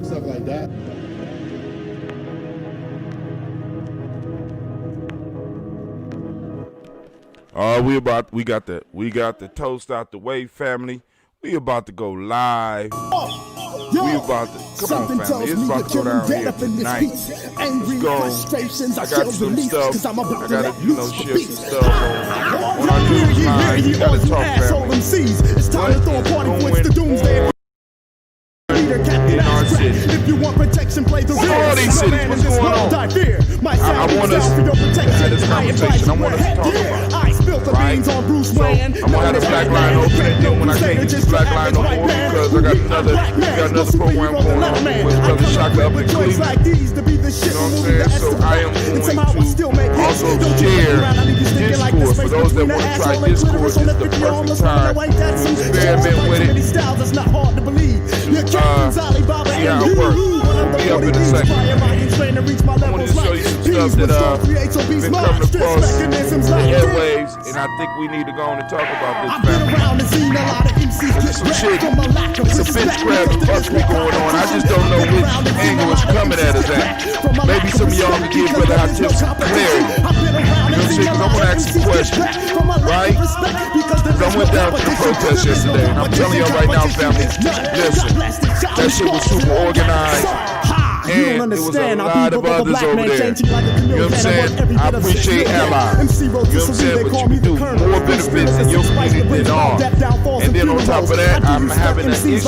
Stuff like that. We got the toast out the way, family. We about to go live. We about to come on, family. It's about to go down here tonight. Let's go. I got some stuff. I gotta, share some stuff on our news line. You gotta talk, family. It's time to throw a party for the doomsday. In our city. If you want protection, play the all these cities, what's going on? I want us to have this conversation. I want us to talk about it. Right? So I'm gonna have the black line open, and then when I can't get this black line open because I got another program going on with Brother Shaka up in Cleveland. You know what I'm saying? So I am going to also share Discourse. For those that want to try Discourse, it's the perfect time to experiment with it. See how it works. We'll be up in a second. I want to show you some stuff that been coming across the airwaves, and I think we need to go on and talk about this, family. There's some shit, some bitch crab and buckery going on. I just don't know which angle it's coming at us at. Maybe some of y'all can give Brother Hatif some clarity. You know what I'm saying? Because I'm going to ask some questions, right? I went down to the protest yesterday, and I'm telling y'all right now, family, listen, that shit was super organized. And there was a lot of others over there. You know what I'm saying? I appreciate allies. You know what I'm saying? But you can do more benefits in your community than ours. And then on top of that, I'm having an issue with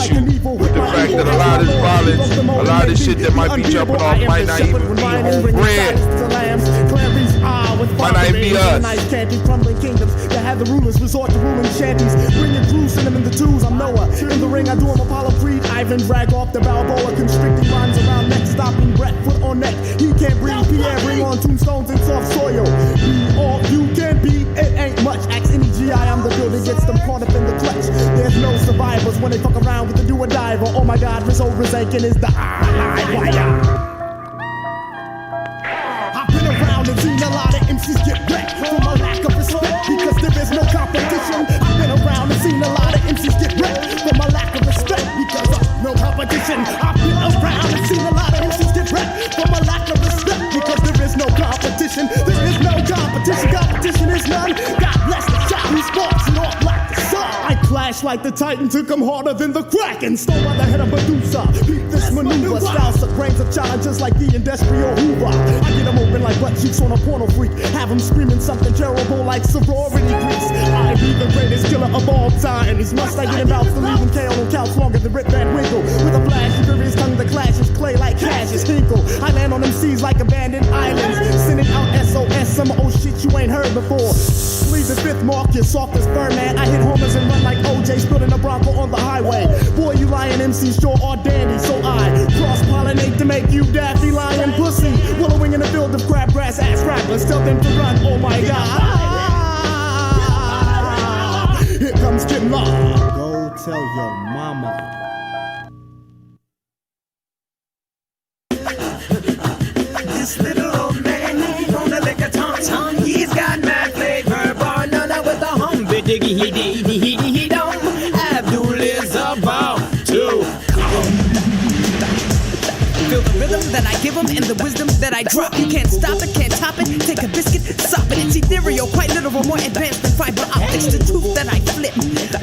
the fact that a lot of this violence, a lot of this shit that might be jumping off might not even be home bread. Might not even be us. Crumbling kingdoms that have the rulers resort to ruling shanties. Bringing Jerusalem in the twos. I'm Noah. In the ring, I do him Apollo Creed. Ivan drag off the Balboa, constricting lines around neck, stopping breath, foot on neck. He can't breathe. Pierre bring on tombstones and soft soil. Be all you can be. It ain't much. Ask any GI. I'm the builder gets them caught up in the clutch. There's no survivors when they fuck around with the do or diver. Oh my God, Rizzo Rizankin is the wire. I've been around and seen a lot of MCs get wrecked for my lack of respect because there is no competition. I've been around and seen a lot of MCs get wrecked for my lack of respect because of no competition. I've been around and seen a lot of MCs get wrecked for my lack of respect because there is no competition. There is no competition. Competition is none. God bless the shot who sparks it off like the sun. I clash like the Titan, took him harder than the Kraken. Stole by the head of Medusa. Beat this maneuver. Styles of brains of challenges like the industrial Hoover. I get them open like butt cheeks on a porno freak. Have them screaming something terrible like sorority grease. I be the greatest killer of all time. His mustache getting about to leave him KO on couch longer than Rip Van Winkle. With a flash of furious tongue that clashes clay like Cassius Hinkle. I land on them seas like abandoned islands. Sending out some old shit you ain't heard before. Leave the fifth mark, you're soft as fur, man. I hit homers and run like OJ, spilling a Bronco on the highway. Boy, you lying MCs sure are dandy, so I cross-pollinate to make you daffy lying pussy. Wallowing in a field of crabgrass ass rappers. Tell them to run, oh my god. Here comes Kid Law. Go tell your mama. This little old man on the liquor tom-tom, he's got mad flavor, bar none with the humby diggy he don't. Abdul is about to feel the rhythm that I give him and the wisdom that I drop. You can't stop it, can't top it. Take a biscuit, sop it. It's ethereal, quite literal, more advanced than fiber optics. The truth that I flip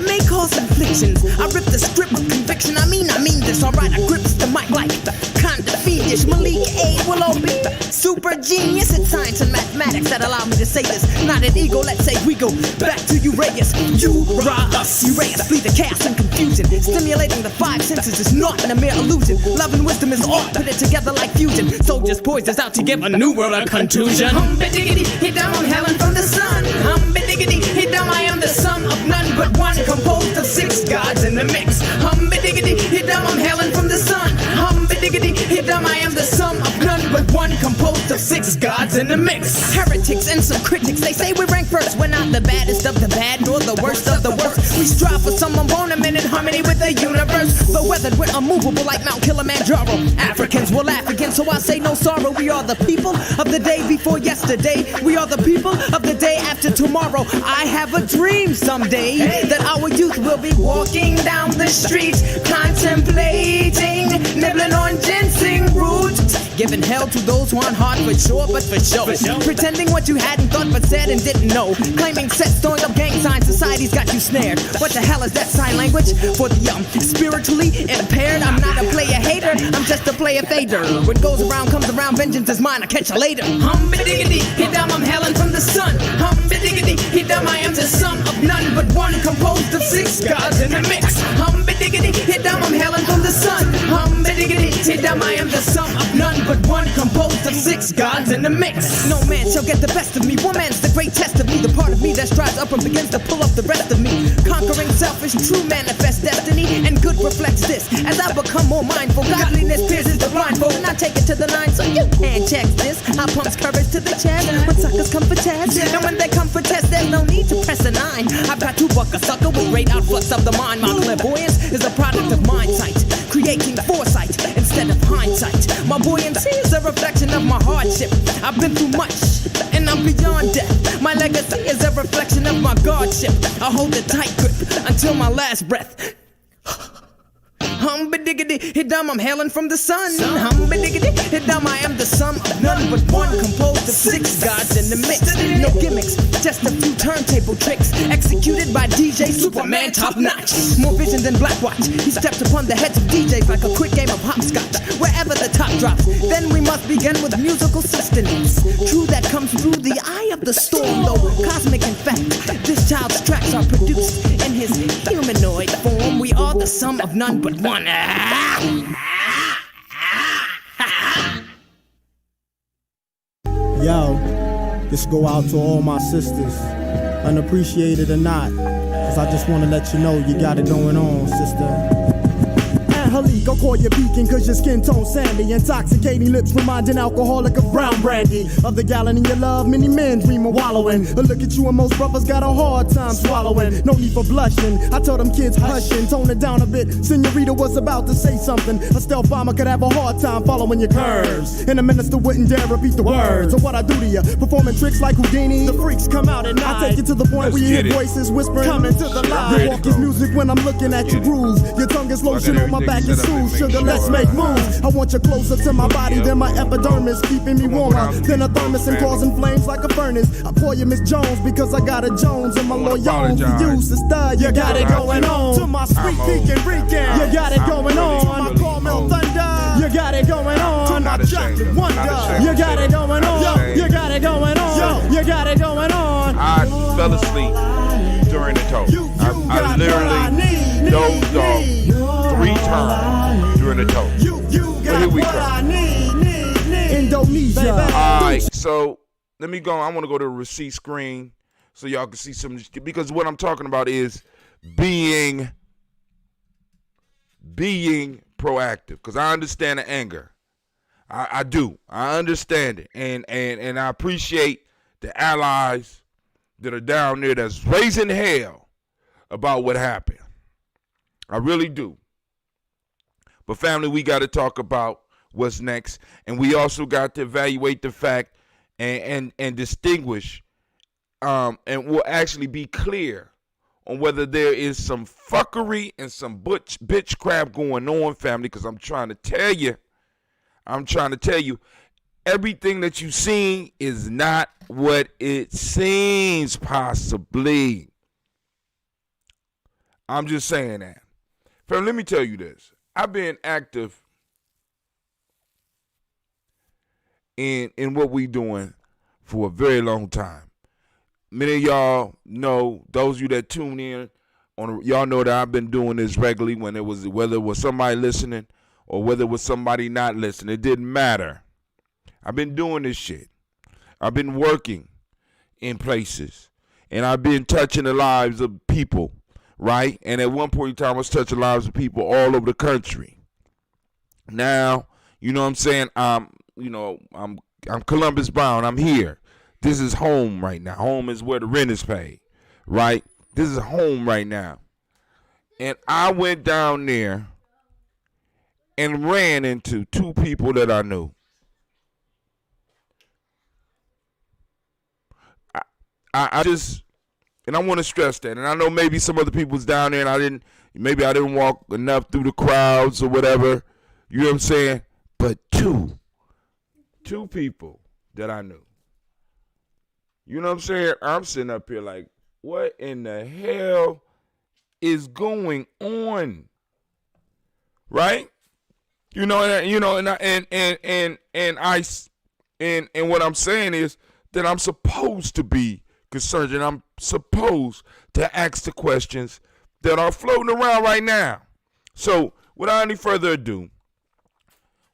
may cause inflictions. I rip the script with conviction. I mean this. Alright, I grips the mic like the kind of fiendish. Malik A will all be super genius. It's science and mathematics that allow me to say this. Not an ego, let's say we go back to Urias. You rob us, Urias, flee the chaos and confusion. Stimulating the five senses is not a mere illusion. Love and wisdom is all put it together like fusion. Soldiers poised us out to give a new world a contusion. Hum-ba-diggity, hit down on heaven from the sun. Hum-ba-diggity, hit down, I am the sum of none but one, composed of six gods in the mix. Hum-ba-diggity, hit down, I'm hailing from the sun. Hum-ba-diggity, hit down, I am the sum of none but one, composed of six gods in the mix. Heretics and some critics, they say we rank first. We're not the baddest of the bad, nor the worst of the worst. We strive for some unbornament in harmony with the universe. Though weathered, we're unmovable like Mount Kilimanjaro. Africans will laugh again, so I say no sorrow. We are the people of the day before yesterday. We are the people of the day after tomorrow. I have a dream someday that our youth will be walking down the streets, contemplating, nibbling on ginseng roots, giving hell to those who aren't hard for sure, but for show. Pretending what you hadn't thought but said and didn't know. Claiming sets, throwing up gang signs, society's got you snared. What the hell is that sign language? For the spiritually impaired, I'm not a player hater, I'm just a player fader. What goes around comes around, vengeance is mine, I'll catch you later. Hum-ba-diggity, hit down, I'm hailing from the sun. Hum-ba-diggity, hit down, I am the sum of none but one, composed of six gods in the mix. Hum-ba-diggity, hit down, I'm hailing from the sun. Hum-ba-diggity, hit down, I am the sum of none but one, composed of six gods in the mix. No man shall get the best of me, woman's the great test of me. The part of me that strives up and begins to pull up the rest of me. Conquering selfish, true manifest destiny, and good reflects this. As I become more mindful, godliness pierces the blindfold, and I take it to the line so you can't check this. I pumps courage to the chest when suckers come for test, and when they come for test, there's no need to press a 9. I've got to buck a sucker with great outflux of the mind. My clairvoyance is a product of mind sight, creating foresight instead of hindsight. My buoyancy is a reflection of my hardship. I've been through much, and I'm beyond death. My legacy is a reflection of my guardship. I hold a tight grip until my last breath. Hum-ba-diggity, hit down, I'm hailing from the sun. Hum-ba-diggity, hit down, I am the sum of none but one, composed of six gods in the mix. No gimmicks, just a few turntable tricks, executed by DJ Superman top notch. More vision than Blackwatch, he steps upon the heads of DJs like a quick game of hopscotch. Wherever the top drops, then we must begin with musical sustenance. True, that comes through the eye of the storm, though cosmic in fact. This child's tracks are produced in his humanoid form. We are the sum of none but one. Yo, this go out to all my sisters, unappreciated or not, cause I just wanna let you know you got it going on, sister. Halik, I'll call you beacon cause your skin tone sandy. Intoxicating lips reminding alcoholic of brown brandy. Of the gallon in your love, many men dream of wallowing. But look at you and most brothers got a hard time swallowing. No need for blushing, I told them kids hushing. Tone it down a bit, Senorita was about to say something. A stealth bomber could have a hard time following your curves. And a minister wouldn't dare repeat the words of what I do to you. Performing tricks like Houdini, the freaks come out at night. I take you to the point where you hear voices whispering, coming to the light. Walk is music when I'm looking at your grooves. Your tongue is lotion on my back. Sugar, let's make moves. I want you closer to my body than my epidermis, keeping me warmer than a thermos and causing flames like a furnace. I call you Miss Jones because I got a Jones in my loyal for you, sister. You got it going on. To my sweet Deacon Rican, you got it going on. To my Carmel Thunder, you got it going on. To my Chocolate Wonder, you got it going on. You got it going on. You got it going on. I fell asleep during the toast. I literally dozed off 3 times during the toast. But here we go. Indonesia. Alright, so let me go. I want to go to the receipt screen so y'all can see some, because what I'm talking about is being proactive, because I understand the anger. I do. I understand it. And I appreciate the allies that are down there that's raising hell about what happened. I really do. But family, we got to talk about what's next. And we also got to evaluate the fact and distinguish and we'll actually be clear on whether there is some fuckery and some bitch crap going on, family, because I'm trying to tell you, everything that you seen is not what it seems, possibly. I'm just saying that. Fam, let me tell you this. I've been active in what we doing for a very long time. Many of y'all know, those of you that tune in, y'all know that I've been doing this regularly whether it was somebody listening or whether it was somebody not listening. It didn't matter. I've been doing this shit. I've been working in places, and I've been touching the lives of people, right? And at one point in time, I was touching the lives of people all over the country. Now, you know what I'm saying? I'm Columbus bound. I'm here. This is home right now. Home is where the rent is paid, right? This is home right now. And I went down there and ran into two people that I knew. I just, and I want to stress that. And I know maybe some other people's down there and I didn't walk enough through the crowds or whatever. You know what I'm saying? But two people that I knew. You know what I'm saying? I'm sitting up here like, what in the hell is going on? Right? And what I'm saying is that I'm supposed to be concerned, and I'm supposed to ask the questions that are floating around right now. So, without any further ado,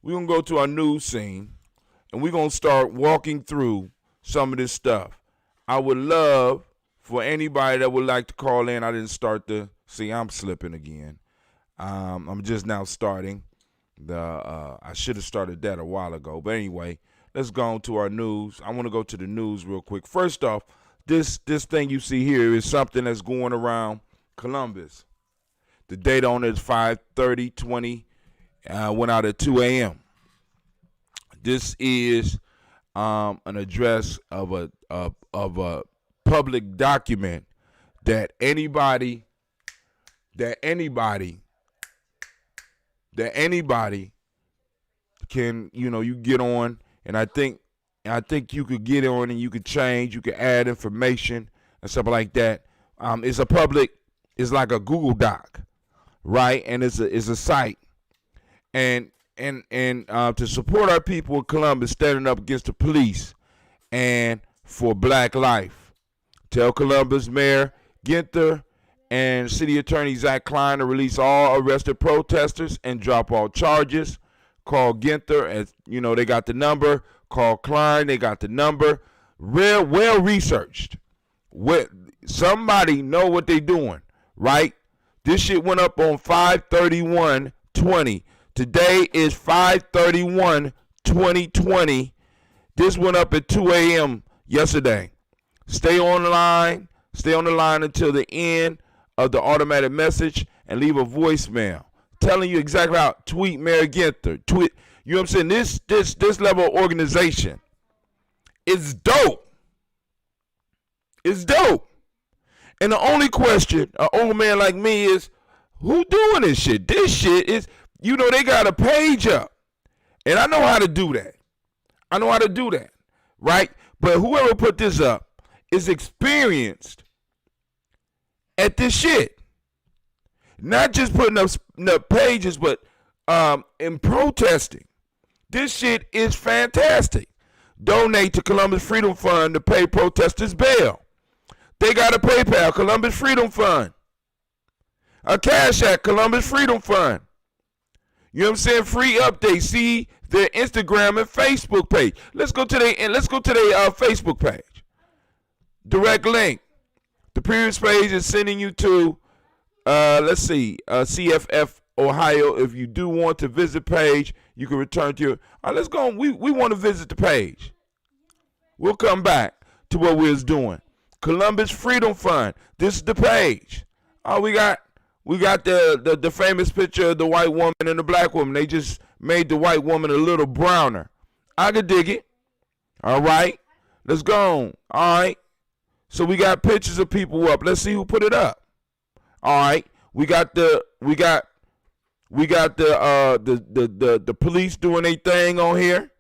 we're going to go to our news scene, and we're going to start walking through some of this stuff. I would love for anybody that would like to call in. I didn't start I'm slipping again. I'm just now starting. I should have started that a while ago. But anyway, let's go on to our news. I want to go to the news real quick. First off, this thing you see here is something that's going around Columbus. The date on it is 5/30/20. Went out at 2 a.m. This is an address of a public document that anybody can, you get on, and I think you could get on and you could change, you could add information and stuff like that. It's like a Google Doc, right? And it's a site, and to support our people in Columbus standing up against the police and for Black life. Tell Columbus Mayor Ginther and City Attorney Zach Klein to release all arrested protesters and drop all charges. Call Ginther, as they got the number. Call Klein, they got the number. Well researched. Somebody know what they doing, right? This shit went up on 5/31/20. Today is 5/31/2020. This went up at 2 a.m. yesterday. Stay on the line until the end of the automatic message and leave a voicemail telling you exactly how. Tweet Mayor Ginther. Tweet. You know what I'm saying? This level of organization is dope. It's dope. And the only question an old man like me is, who doing this shit? This shit is, they got a page up. And I know how to do that. Right? But whoever put this up is experienced at this shit. Not just putting up pages, but in protesting. This shit is fantastic. Donate to Columbus Freedom Fund to pay protesters bail. They got a PayPal, Columbus Freedom Fund. A Cash App, Columbus Freedom Fund. You know what I'm saying? Free update. See their Instagram and Facebook page. Let's go to their Facebook page. Direct link. The previous page is sending you to CFF Ohio. If you do want to visit page, you can return to your. Let's go. We want to visit the page. We'll come back to what we was doing. Columbus Freedom Fund. This is the page. We got the famous picture of the white woman and the black woman. They just made the white woman a little browner. I could dig it. All right. Let's go. All right. So we got pictures of people up. Let's see who put it up. All right. We got the police doing their thing on here.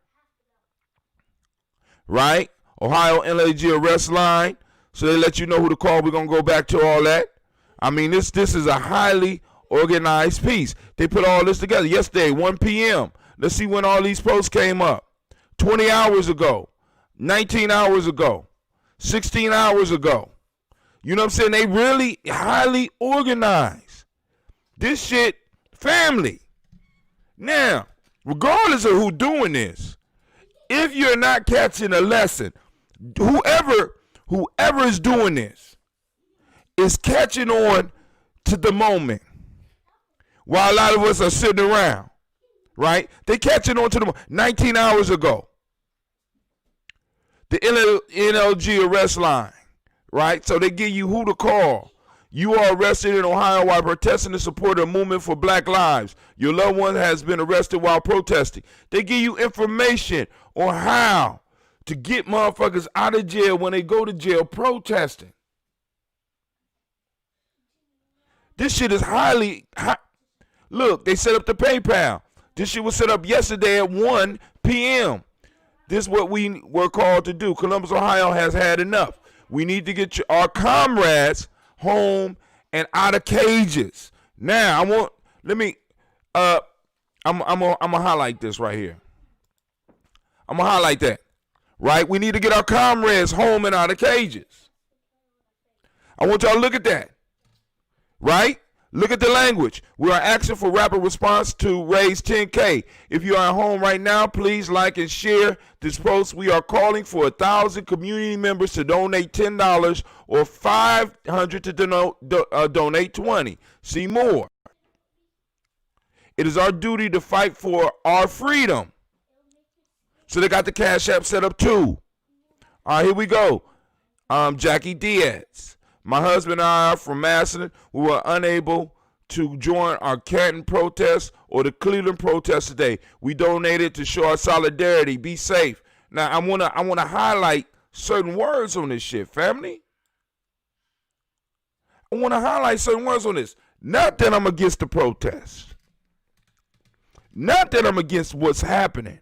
Right? Ohio NLG arrest line. So they let you know who to call. We're going to go back to all that. I mean, this is a highly organized piece. They put all this together yesterday, 1 p.m. Let's see when all these posts came up. 20 hours ago, 19 hours ago, 16 hours ago. You know what I'm saying? They really highly organized. This shit, family. Now, regardless of who doing this, if you're not catching a lesson, whoever is doing this is catching on to the moment. While a lot of us are sitting around, right? They catching on to the moment. 19 hours ago, the NLG arrest line, right? So they give you who to call. You are arrested in Ohio while protesting to support a movement for black lives. Your loved one has been arrested while protesting. They give you information on how to get motherfuckers out of jail when they go to jail protesting. This shit is highly. Look, they set up the PayPal. This shit was set up yesterday at 1 p.m. This is what we were called to do. Columbus, Ohio has had enough. We need to get our comrades home and out of cages. Now, I'm gonna highlight this right here. I'm gonna highlight that. Right? We need to get our comrades home and out of cages. I want y'all to look at that. Right? Look at the language. We are asking for rapid response to raise 10K. If you are at home right now, please like and share this post. We are calling for 1,000 community members to donate $10 or 500 to donate 20. See more. It is our duty to fight for our freedom. So they got the Cash App set up too. All right, here we go. Jackie Diaz. My husband and I are from Massillon. We were unable to join our Canton protest or the Cleveland protest today. We donated to show our solidarity. Be safe. Now I wanna highlight certain words on this shit, family. I wanna highlight certain words on this. Not that I'm against the protest. Not that I'm against what's happening.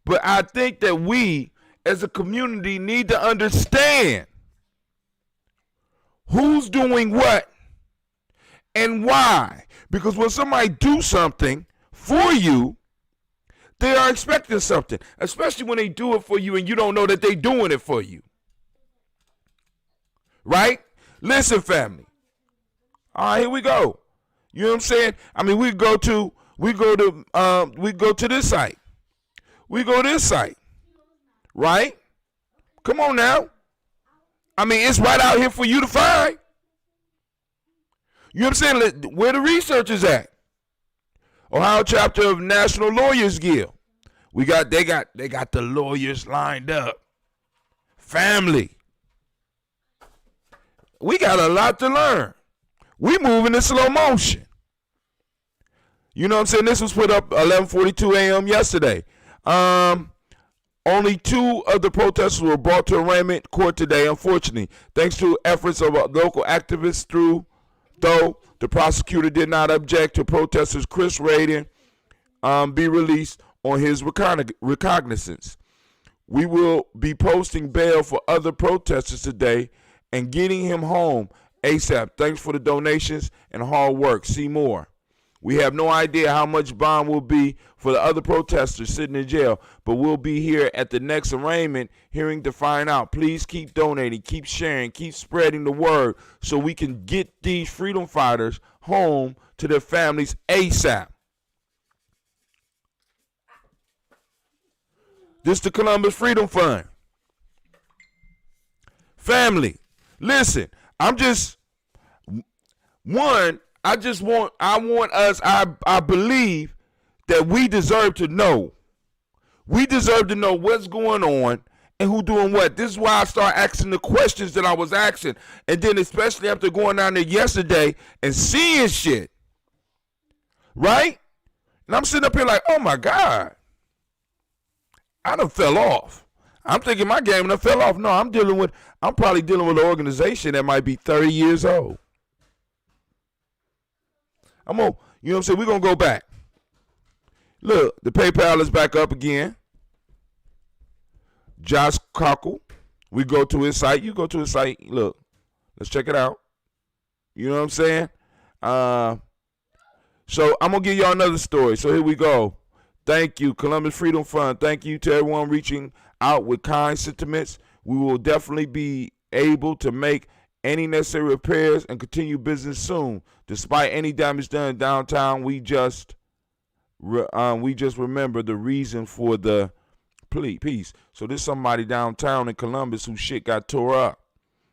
But I think that we as a community need to understand who's doing what and why. Because when somebody do something for you, they are expecting something, especially when they do it for you and you don't know that they doing it for you. Right? Listen, family. All right, here we go. You know what I'm saying? I mean, we go to this site. We go to this site. Right? Come on now. I mean, it's right out here for you to find. You know what I'm saying? Where the research is at. Ohio chapter of National Lawyers Guild. They got the lawyers lined up. Family. We got a lot to learn. We moving in slow motion. You know what I'm saying? This was put up 11:42 a.m. yesterday. Only 2 of the protesters were brought to arraignment court today, unfortunately. Thanks to efforts of local activists though the prosecutor did not object to protesters Chris Radin be released on his recognizance. We will be posting bail for other protesters today and getting him home ASAP. Thanks for the donations and hard work. See more. We have no idea how much bond will be for the other protesters sitting in jail, but we'll be here at the next arraignment hearing to find out. Please keep donating, keep sharing, keep spreading the word so we can get these freedom fighters home to their families ASAP. This the Columbus Freedom Fund. Family, listen, I believe that we deserve to know. We deserve to know what's going on and who doing what. This is why I start asking the questions that I was asking. And then especially after going down there yesterday and seeing shit. Right? And I'm sitting up here like, oh my God. I done fell off. I'm thinking my game done fell off. No, I'm probably dealing with an organization that might be 30 years old. You know what I'm saying? We're going to go back. Look, the PayPal is back up again. Josh Cockle. We go to his site. You go to his site. Look, let's check it out. You know what I'm saying? So I'm going to give y'all another story. So here we go. Thank you, Columbus Freedom Fund. Thank you to everyone reaching out with kind sentiments. We will definitely be able to make any necessary repairs and continue business soon. Despite any damage done downtown, we just remember the reason for the peace. So there's somebody downtown in Columbus whose shit got tore up.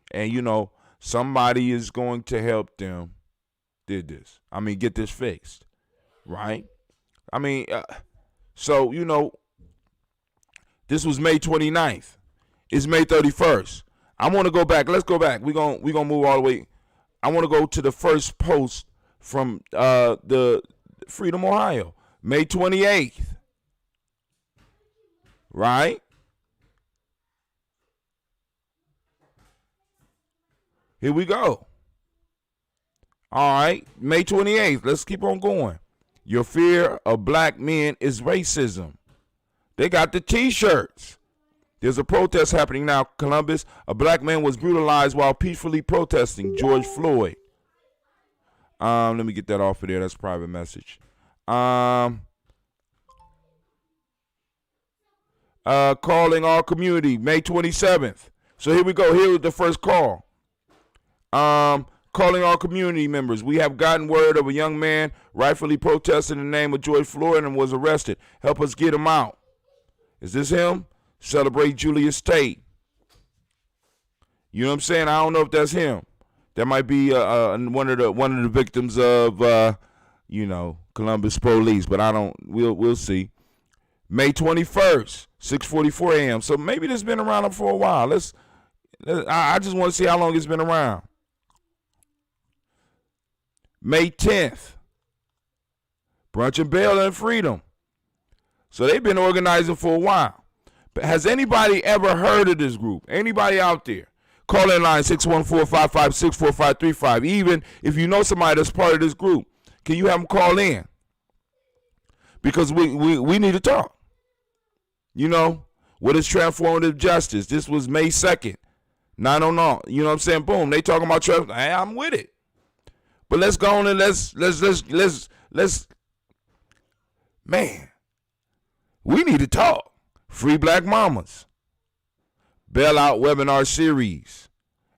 And, somebody is going to help them get this fixed. Right? This was May 29th. It's May 31st. I want to go back. Let's go back. We're gonna move all the way. I want to go to the first post from the Freedom, Ohio. May 28th. Right? Here we go. All right. May 28th. Let's keep on going. Your fear of black men is racism. They got the t-shirts. There's a protest happening now, Columbus. A black man was brutalized while peacefully protesting. George Floyd. Let me get that off of there. That's a private message. Calling our community, May 27th. So here we go. Here is the first call. Calling our community members. We have gotten word of a young man rightfully protesting in the name of George Floyd and was arrested. Help us get him out. Is this him? Celebrate Julius Tate. You know what I'm saying? I don't know if that's him. That might be one of the victims of Columbus police, but we'll see. May 21st, 6:44 a.m. So maybe this has been around for a while. I just want to see how long it's been around. May 10th, brunch and bail and freedom. So they've been organizing for a while. But has anybody ever heard of this group? Anybody out there? Call in line 614-556-4535. Even if you know somebody that's part of this group, can you have them call in? Because we need to talk. What is transformative justice? This was May 2nd. 909. You know what I'm saying? Boom. They talking about transformative. Hey, I'm with it. But let's go on and let's man. We need to talk. Free Black Mamas. Bailout webinar series.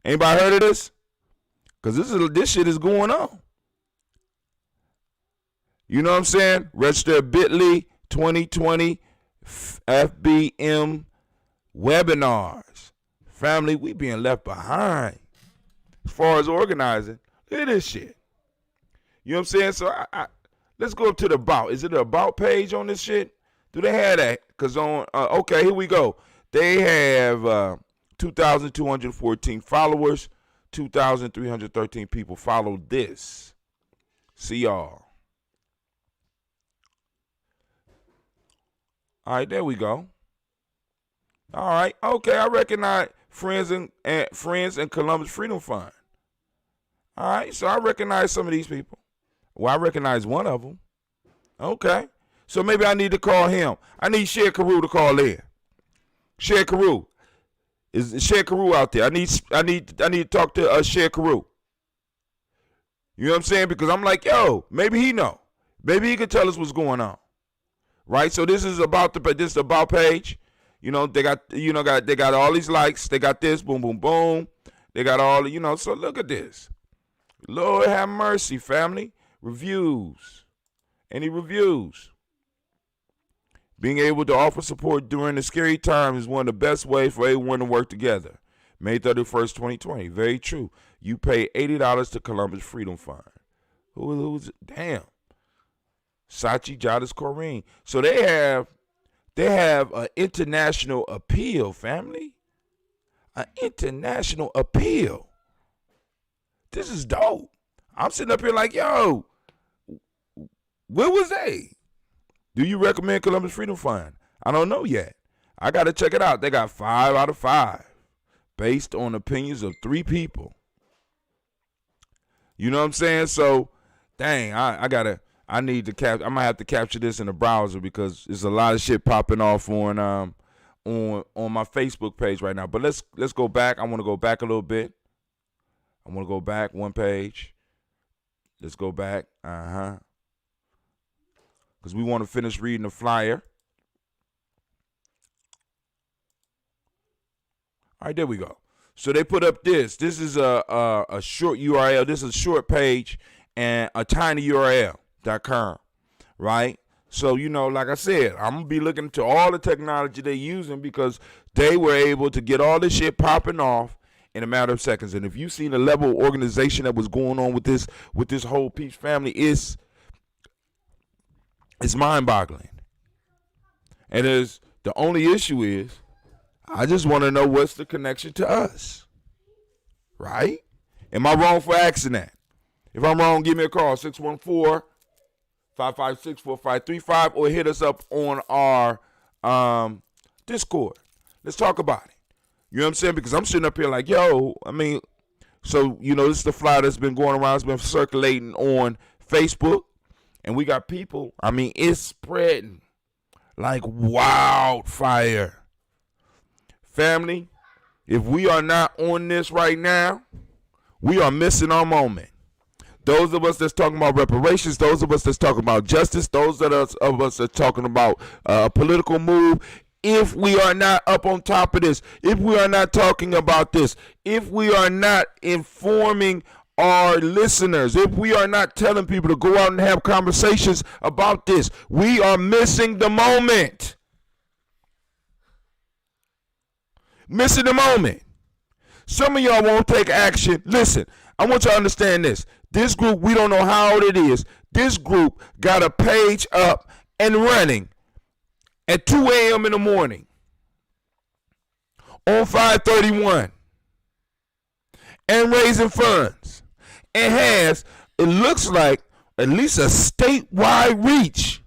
Anybody heard of this? Because this shit is going on. You know what I'm saying? Register bit.ly 2020 FBM webinars. Family, we being left behind as far as organizing. Look at this shit. You know what I'm saying? So let's go up to the about. Is it an about page on this shit? Do they have that? Because okay, here we go. They have 2,214 followers. 2,313 people follow this. See y'all. All right, there we go. All right, okay, I recognize Friends and Columbus Freedom Fund. All right, so I recognize some of these people. Well, I recognize one of them. Okay, so maybe I need to call him. I need Shed Carew to call in. Shed Carew. Is Shed Carew out there? I need to talk to Shed Carew. You know what I'm saying? Because I'm like, yo, maybe he know. Maybe he can tell us what's going on. Right? So this is about page. You know, they got all these likes. They got this, boom, boom, boom. They got all, so look at this. Lord have mercy, family. Reviews. Any reviews? Being able to offer support during the scary times is one of the best ways for everyone to work together. May 31st, 2020. Very true. You pay $80 to Columbus Freedom Fund. Who's damn. Sachi Jadis Corrine. So they have an international appeal, family. An international appeal. This is dope. I'm sitting up here like, yo, where was they? Do you recommend Columbus Freedom Fund? I don't know yet. I got to check it out. They got 5 out of 5 based on opinions of 3 people. You know what I'm saying? So, dang, I need to capture. I might have to capture this in the browser because there's a lot of shit popping off on my Facebook page right now. But let's go back. I want to go back a little bit. I want to go back one page. Let's go back. Because we want to finish reading the flyer. All right, there we go. So they put up this. This is a short URL. This is a short page and a tiny URL.com, right? So, like I said, I'm going to be looking to all the technology they're using because they were able to get all this shit popping off in a matter of seconds. And if you've seen the level of organization that was going on with this whole Peach family, it's mind-boggling. And the only issue is, I just want to know what's the connection to us, right? Am I wrong for asking that? If I'm wrong, give me a call, 614-556-4535, or hit us up on our Discord. Let's talk about it. You know what I'm saying? Because I'm sitting up here like, yo, so, this is the flyer that's been going around. It's been circulating on Facebook. And we got people, it's spreading like wildfire. Family, if we are not on this right now, we are missing our moment. Those of us that's talking about reparations, those of us that's talking about justice, those of us that's talking about a political move, if we are not up on top of this, if we are not talking about this, if we are not informing our listeners, if we are not telling people to go out and have conversations about this, we are missing the moment. Missing the moment. Some of y'all won't take action. Listen, I want you to understand this. This group, we don't know how old it is. This group got a page up and running at 2 a.m. in the morning on 531 and raising funds. And has, it looks like, at least a statewide reach.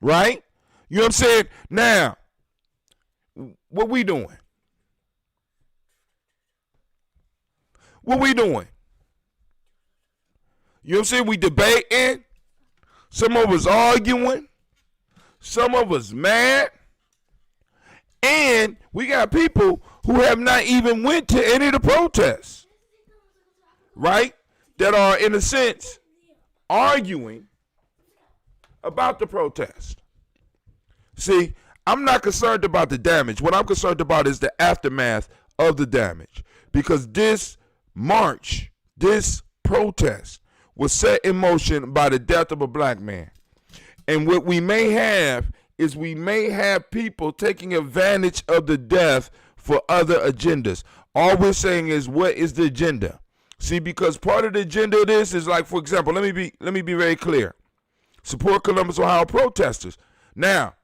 Right? You know what I'm saying? Now, what we doing? What we doing? You know what I'm saying? We debating. Some of us arguing. Some of us mad. And we got people who have not even went to any of the protests. Right? That are, in a sense, arguing about the protest. See, I'm not concerned about the damage. What I'm concerned about is the aftermath of the damage. Because this march, this protest, was set in motion by the death of a black man. And what we may have is we may have people taking advantage of the death for other agendas. All we're saying is, what is the agenda? See, because part of the agenda of this is, like, for example, let me be very clear. Support Columbus, Ohio protesters. Now,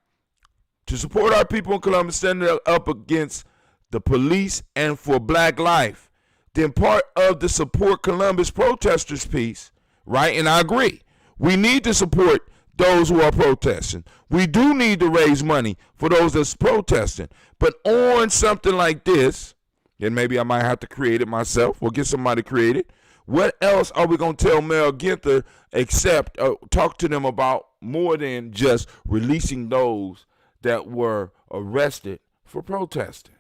to support our people in Columbus standing up against the police and for black life, then part of the Support Columbus protesters piece, right? And I agree. We need to support those who are protesting. We do need to raise money for those that's protesting. But on something like this, and maybe I might have to create it myself or get somebody to create it, what else are we going to tell Mel Ginther except talk to them about more than just releasing those that were arrested for protesting?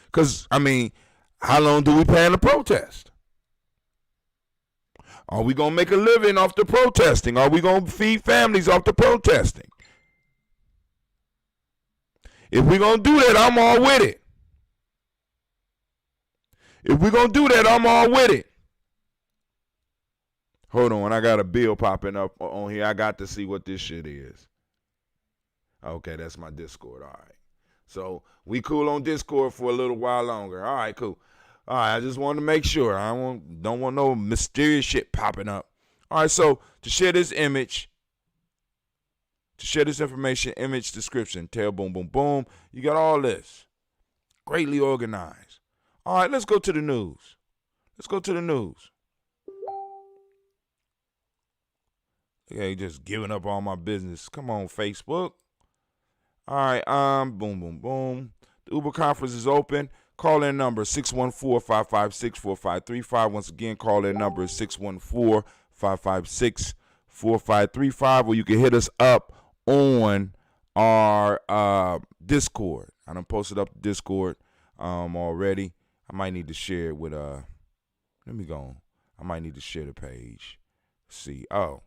Because, how long do we plan to protest? Are we going to make a living off the protesting? Are we going to feed families off the protesting? If we're going to do that, I'm all with it. If we're going to do that, I'm all with it. Hold on, I got a bill popping up on here. I got to see what this shit is. Okay, that's my Discord. All right. So we cool on Discord for a little while longer. All right, cool. All right, I just wanted to make sure. I don't want no mysterious shit popping up. All right, so to share this image, to share this information, image description, tail boom, boom, boom. You got all this. Greatly organized. All right, let's go to the news. Let's go to the news. Okay, just giving up all my business. Come on, Facebook. All right, boom, boom, boom. The Uber conference is open. Call in number 614-556-4535. Once again, call in number 614-556-4535, or you can hit us up on our Discord. I done posted up the Discord already. I might need to share it with let me go. I might need to share the page. See. Oh.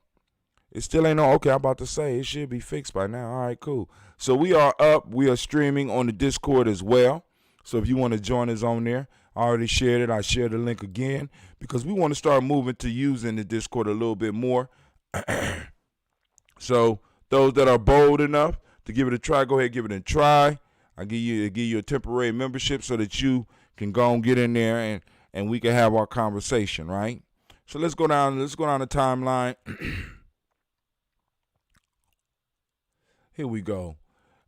It still ain't on. Okay, I'm about to say it should be fixed by now. All right, cool. So we are up. We are streaming on the Discord as well. So if you want to join us on there, I already shared it. I shared the link again because we want to start moving to using the Discord a little bit more. So those that are bold enough to give it a try, go ahead, give it a try. I'll give you a temporary membership so that you can go and get in there and we can have our conversation, right? So let's go down the timeline. Here we go.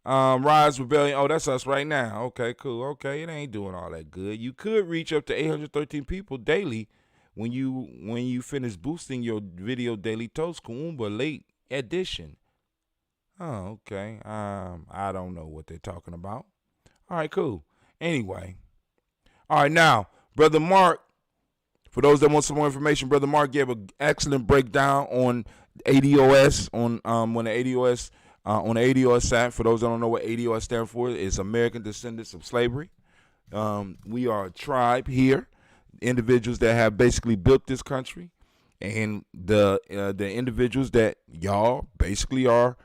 Rise Rebellion. Oh, that's us right now. Okay, cool. Okay, it ain't doing all that good. You could reach up to 813 people daily when you finish boosting your video daily toast. Kuumba late edition. Oh, okay. I don't know what they're talking about. All right, cool. Anyway. All right, now, Brother Mark, for those that want some more information, Brother Mark gave an excellent breakdown on ADOS, on the ADOS side. For those that don't know what ADOS stands for, it's American Descendants of Slavery. We are a tribe here, individuals that have basically built this country, and the individuals that y'all basically are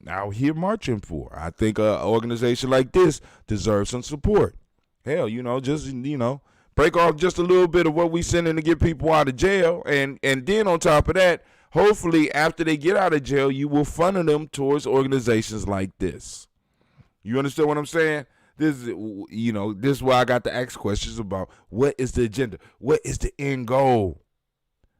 out here marching for. I think an organization like this deserves some support. Hell, just break off just a little bit of what we sending to get people out of jail, and then on top of that, hopefully after they get out of jail, you will funnel them towards organizations like this. You understand what I'm saying? This is why I got to ask questions about what is the agenda, what is the end goal.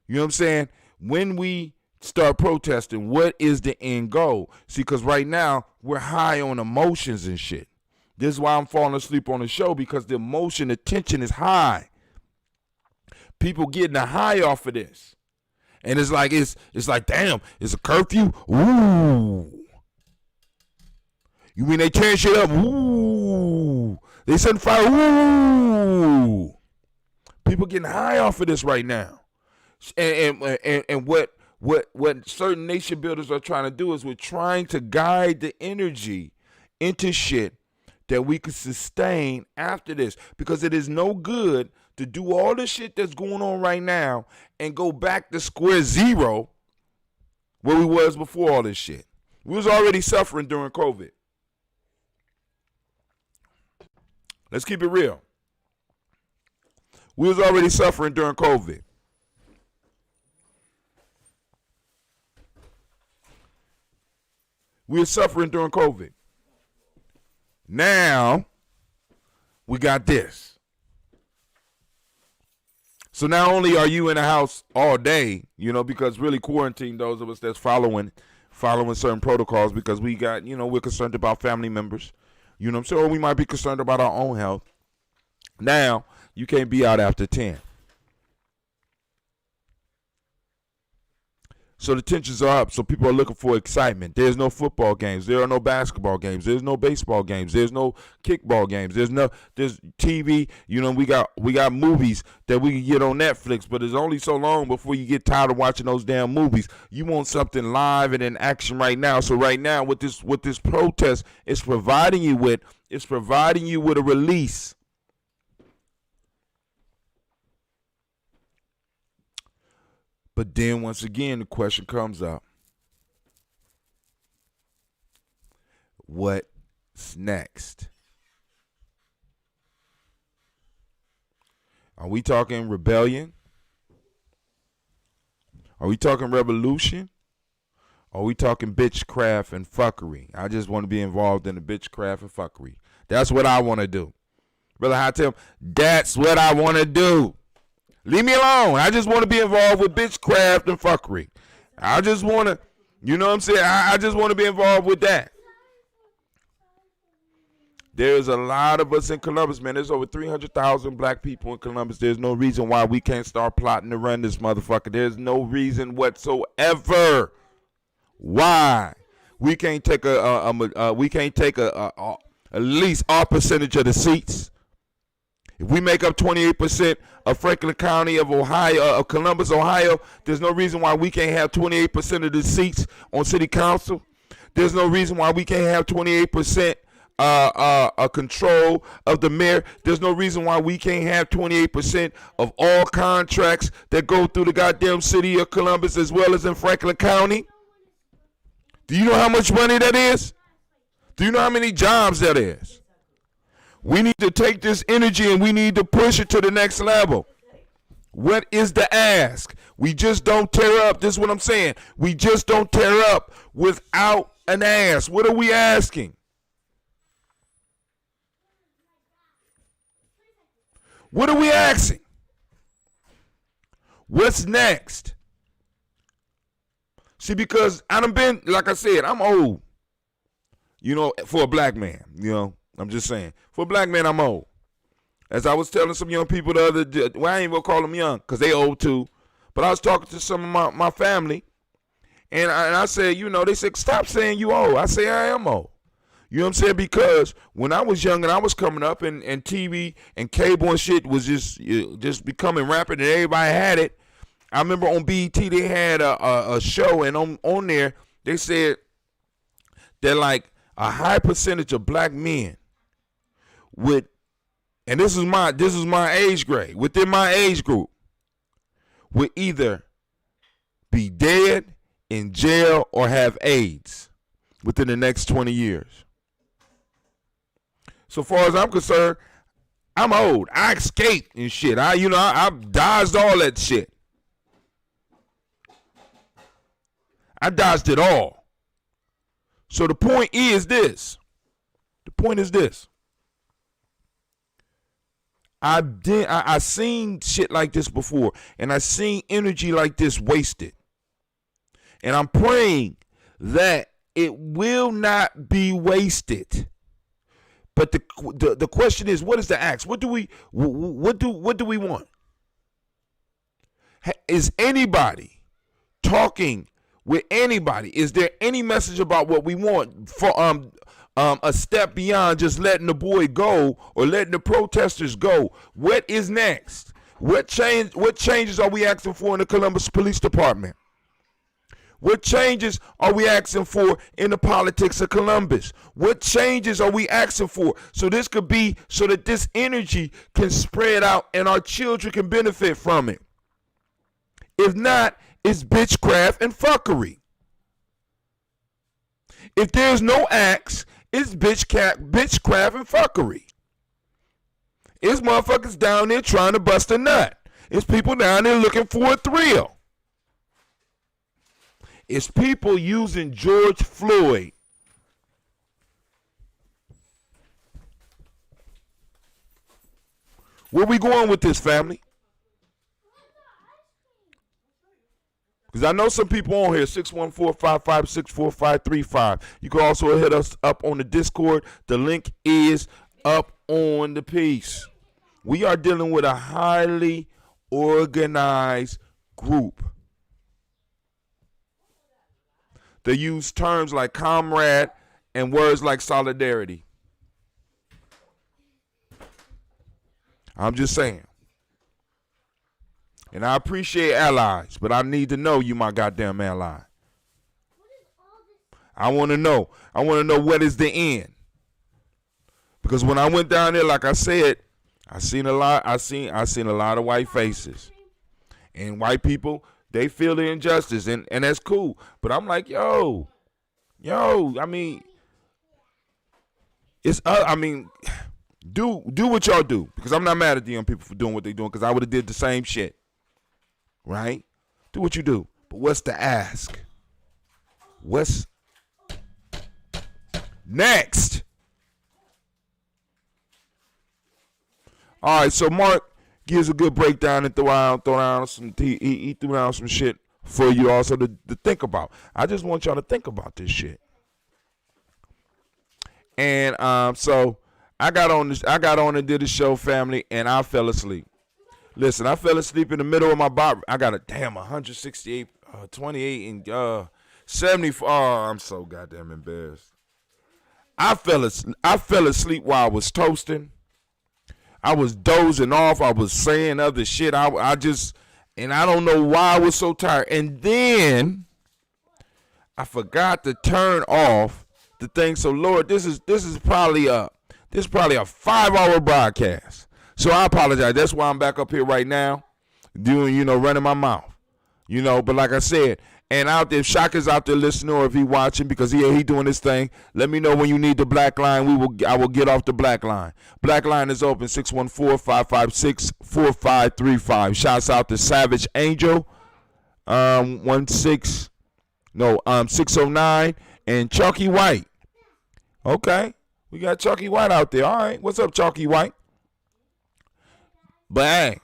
You know what I'm saying? When we start protesting, what is the end goal? See, because right now we're high on emotions and shit. This is why I'm falling asleep on the show, because the emotion, the tension is high. People getting a high off of this. And it's like, damn, it's a curfew? Ooh. You mean they tearing shit up? Ooh. They setting fire? Ooh. People getting high off of this right now. And what certain nation builders are trying to do is we're trying to guide the energy into shit that we could sustain after this, because it is no good to do all the shit that's going on right now and go back to square zero where we was before all this shit. We was already suffering during COVID. Let's keep it real. We was already suffering during COVID. We were suffering during COVID. Now, we got this. So not only are you in the house all day, because really quarantine, those of us that's following certain protocols, because we got, we're concerned about family members, or we might be concerned about our own health. Now, you can't be out after 10. So the tensions are up. So people are looking for excitement. There's no football games. There are no basketball games. There's no baseball games. There's no kickball games. There's TV. We got movies that we can get on Netflix, but it's only so long before you get tired of watching those damn movies. You want something live and in action right now. So right now, with this protest, it's providing you with a release. But then once again, the question comes up. What's next? Are we talking rebellion? Are we talking revolution? Or are we talking bitchcraft and fuckery? I just want to be involved in the bitchcraft and fuckery. That's what I want to do. Brother Hatem, that's what I want to do. Leave me alone. I just want to be involved with bitchcraft and fuckery. I just want to, you know what I'm saying? I just want to be involved with that. There's a lot of us in Columbus, man. There's over 300,000 black people in Columbus. There's no reason why we can't start plotting to run this motherfucker. There's no reason whatsoever why we can't take at least our percentage of the seats. If we make up 28% of Franklin County of Ohio, of Columbus, Ohio, there's no reason why we can't have 28% of the seats on city council. There's no reason why we can't have 28% control of the mayor. There's no reason why we can't have 28% of all contracts that go through the goddamn city of Columbus as well as in Franklin County. Do you know how much money that is? Do you know how many jobs that is? We need to take this energy and we need to push it to the next level. What is the ask? We just don't tear up. This is what I'm saying. We just don't tear up without an ask. What are we asking? What are we asking? What's next? See, because I done been, like I said, I'm old. You know, for a black man, you know, I'm just saying. For a black man, I'm old. As I was telling some young people the other day, well, I ain't gonna call them young because they old too. But I was talking to some of my family, and I said, you know, they said, stop saying you old. I say, I am old. You know what I'm saying? Because when I was young and I was coming up and TV and cable and shit was just becoming rapid and everybody had it, I remember on BET they had a show, and on there they said that like a high percentage of black men would, and this is my age grade, within my age group, would either be dead, in jail, or have AIDS within the next 20 years. So far as I'm concerned, I'm old. I escaped and shit. I dodged all that shit. I dodged it all. So the point is this. I seen shit like this before, and I seen energy like this wasted. And I'm praying that it will not be wasted. But the question is, what is the ask? What do we want? Is anybody talking with anybody? Is there any message about what we want for a step beyond just letting the boy go or letting the protesters go? What is next? What changes are we asking for in the Columbus Police Department? What changes are we asking for in the politics of Columbus? What changes are we asking for so this could be, so that this energy can spread out and our children can benefit from it? If not, it's bitchcraft and fuckery. If there's no acts, it's bitchcraft and fuckery. It's motherfuckers down there trying to bust a nut. It's people down there looking for a thrill. It's people using George Floyd where we going with this, family? Because I know some people on here, 614-556-4535. You can also hit us up on the Discord. The link is up on the piece. We are dealing with a highly organized group. They use terms like comrade and words like solidarity. I'm just saying. And I appreciate allies, but I need to know you my goddamn ally. I want to know. I want to know what is the end. Because when I went down there, like I said, I seen a lot of white faces. And white people, they feel the injustice, and that's cool. But I'm like, yo, I mean, do what y'all do. Because I'm not mad at the young people for doing what they're doing, because I would have did the same shit. Right? Do what you do. But what's the ask? What's next? All right, so Mark gives a good breakdown and throw down some he threw down some shit for you also to think about. I just want y'all to think about this shit. And so I got on and did the show, family, and I fell asleep. Listen, I fell asleep in the middle of my body. I got a 168, 28, and 74. Oh, I'm so goddamn embarrassed. I fell asleep while I was toasting. I was dozing off. I was saying other shit. I just, and I don't know why I was so tired. And then I forgot to turn off the thing. So Lord, this is probably a 5-hour broadcast. So I apologize. That's why I'm back up here right now, doing, running my mouth, But like I said, and out there, if Shaka's out there listening, or if he watching, because he doing his thing, let me know when you need the black line. I will get off the black line. Black line is open, 614-556-4535. Shouts out to Savage Angel, 609, and Chucky White. Okay, we got Chucky White out there. All right, what's up, Chucky White? Bang.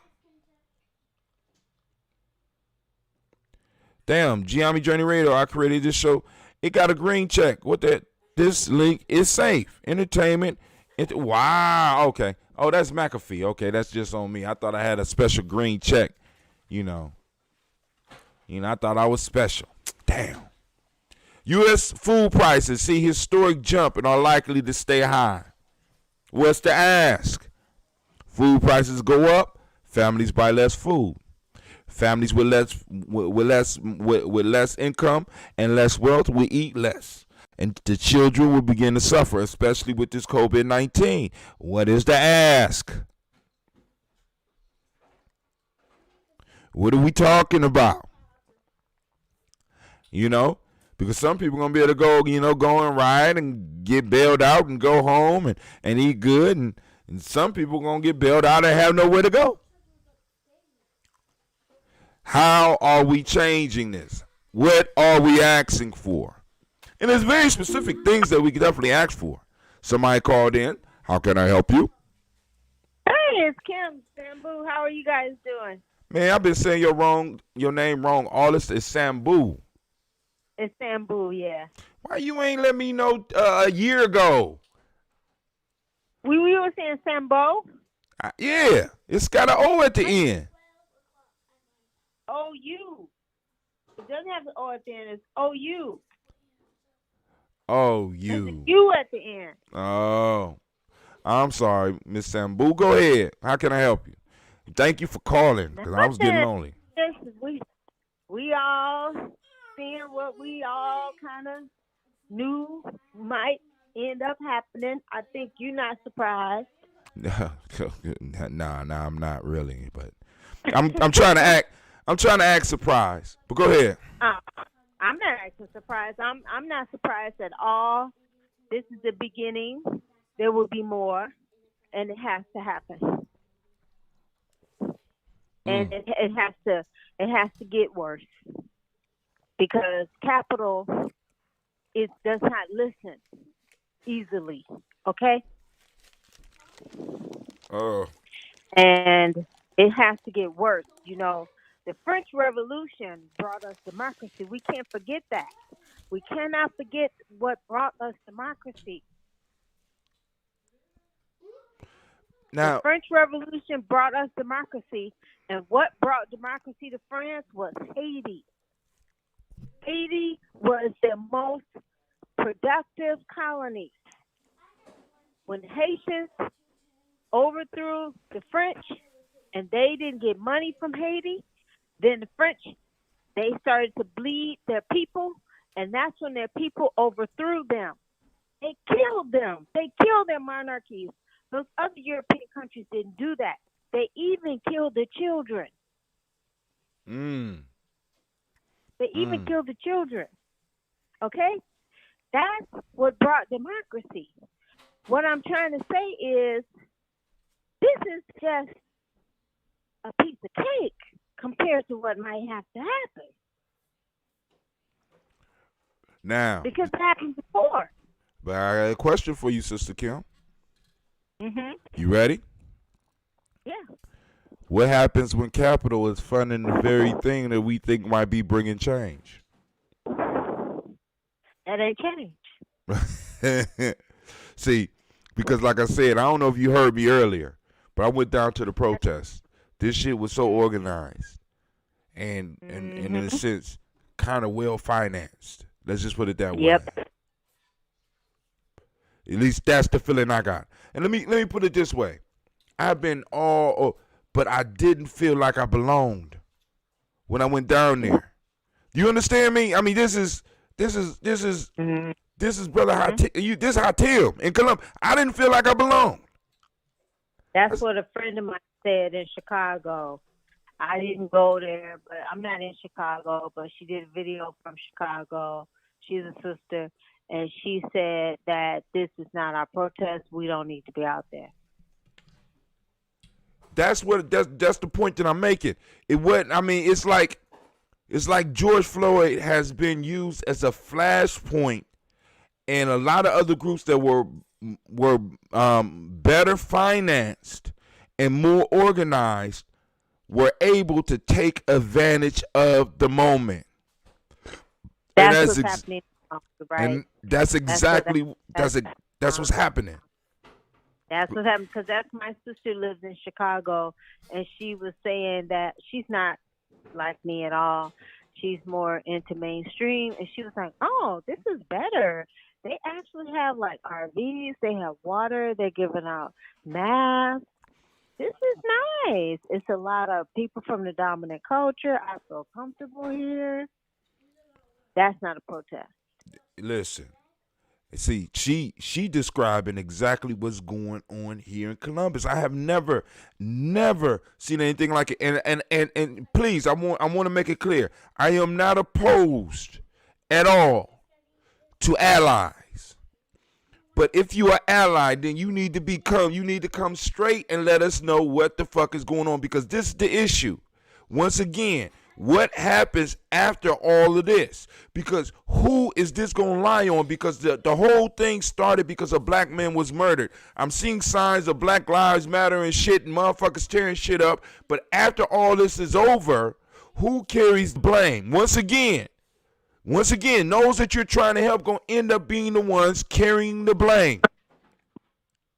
Damn, Giammi Journey Radio, I created this show. It got a green check. This link is safe. Entertainment. Wow. Okay. Oh, that's McAfee. Okay, that's just on me. I thought I had a special green check. I thought I was special. Damn. U.S. food prices see historic jump and are likely to stay high. What's the ask? Food prices go up. Families buy less food. Families with less income and less wealth will eat less, and the children will begin to suffer, especially with this COVID-19. What is the ask? What are we talking about? Because some people are gonna be able to go, go and ride and get bailed out and go home and eat good, and some people are gonna get bailed out and have nowhere to go. How are we changing this? What are we asking for? And there's very specific things that we can definitely ask for. Somebody called in. How can I help you? Hey, it's Kim, Sambu. How are you guys doing? Man, I've been saying your name wrong. All this is Sambu. It's Sambu, yeah. Why you ain't let me know a year ago? We were saying Sambo. Yeah, it's got an O at the end. O-U. It doesn't have the O at the end. It's O-U. Oh, There's a U at the end. Oh, I'm sorry, Miss Sambu. Go ahead. How can I help you? Thank you for calling, because I was getting lonely. We all seeing what we all kind of knew might end up happening. I think you're not surprised. Nah, I'm not really, but I'm trying to act. I'm trying to act surprised, but go ahead. I'm not acting surprised. I'm not surprised at all. This is the beginning. There will be more, and it has to happen. And it has to get worse, because capital does not listen easily. Okay. Oh. And it has to get worse. The French Revolution brought us democracy. We can't forget that. We cannot forget what brought us democracy. Now, the French Revolution brought us democracy, and what brought democracy to France was Haiti. Haiti was the most productive colony. When Haitians overthrew the French and they didn't get money from Haiti, then the French, they started to bleed their people, and that's when their people overthrew them. They killed them. They killed their monarchies. Those other European countries didn't do that. They even killed the children. They even killed the children. Okay? That's what brought democracy. What I'm trying to say is, this is just a piece of cake compared to what might have to happen. Now, because it happened before. but I got a question for you, Sister Kim. Mhm. You ready? Yeah. What happens when capital is funding the very thing that we think might be bringing change? That ain't change. See, because like I said, I don't know if you heard me earlier, but I went down to the protest. This shit was so organized and in a sense kind of well financed. Let's just put it that way. Yep. At least that's the feeling I got. And let me put it this way. I've been but I didn't feel like I belonged when I went down there. You understand me? I mean, this is brother this Hatim in Columbus. I didn't feel like I belonged. That's what a friend of mine said in Chicago. I didn't go there, but I'm not in Chicago, but she did a video from Chicago. She's a sister, and she said that this is not our protest. We don't need to be out there. That's the point that I'm making. It wasn't. I mean, it's like George Floyd has been used as a flashpoint, and a lot of other groups that were better financed and more organized were able to take advantage of the moment. That's what's happening, right? And that's exactly that's what's happening. That's what happened, because that's my sister lives in Chicago, and she was saying that she's not like me at all. She's more into mainstream, and she was like, "Oh, this is better. They actually have like RVs, they have water, they're giving out masks. This is nice. It's a lot of people from the dominant culture. I feel comfortable here." That's not a protest. Listen. See, she describing exactly what's going on here in Columbus. I have never seen anything like it. And please, I want to make it clear. I am not opposed at all to allies. But if you are allied, then you need to come straight and let us know what the fuck is going on, because this is the issue. Once again, what happens after all of this? Because who is this going to lie on? Because the whole thing started because a black man was murdered. I'm seeing signs of Black Lives Matter and shit and motherfuckers tearing shit up. But after all this is over, who carries the blame? Once again, those that you're trying to help going to end up being the ones carrying the blame.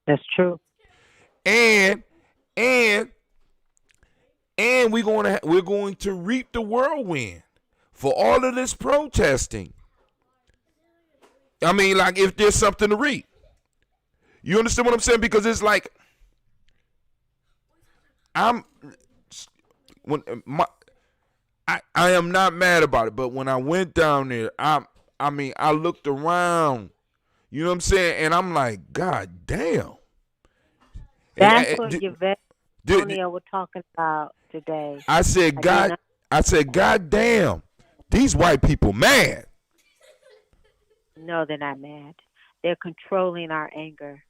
That's true. And we're going to reap the whirlwind for all of this protesting. I mean, like, if there's something to reap. You understand what I'm saying? Because it's like I am not mad about it, but when I went down there, I looked around. You know what I'm saying? And I'm like, God damn. That's what Yvette and Antonio were talking about today. I said, God damn, these white people mad. No, they're not mad. They're controlling our anger.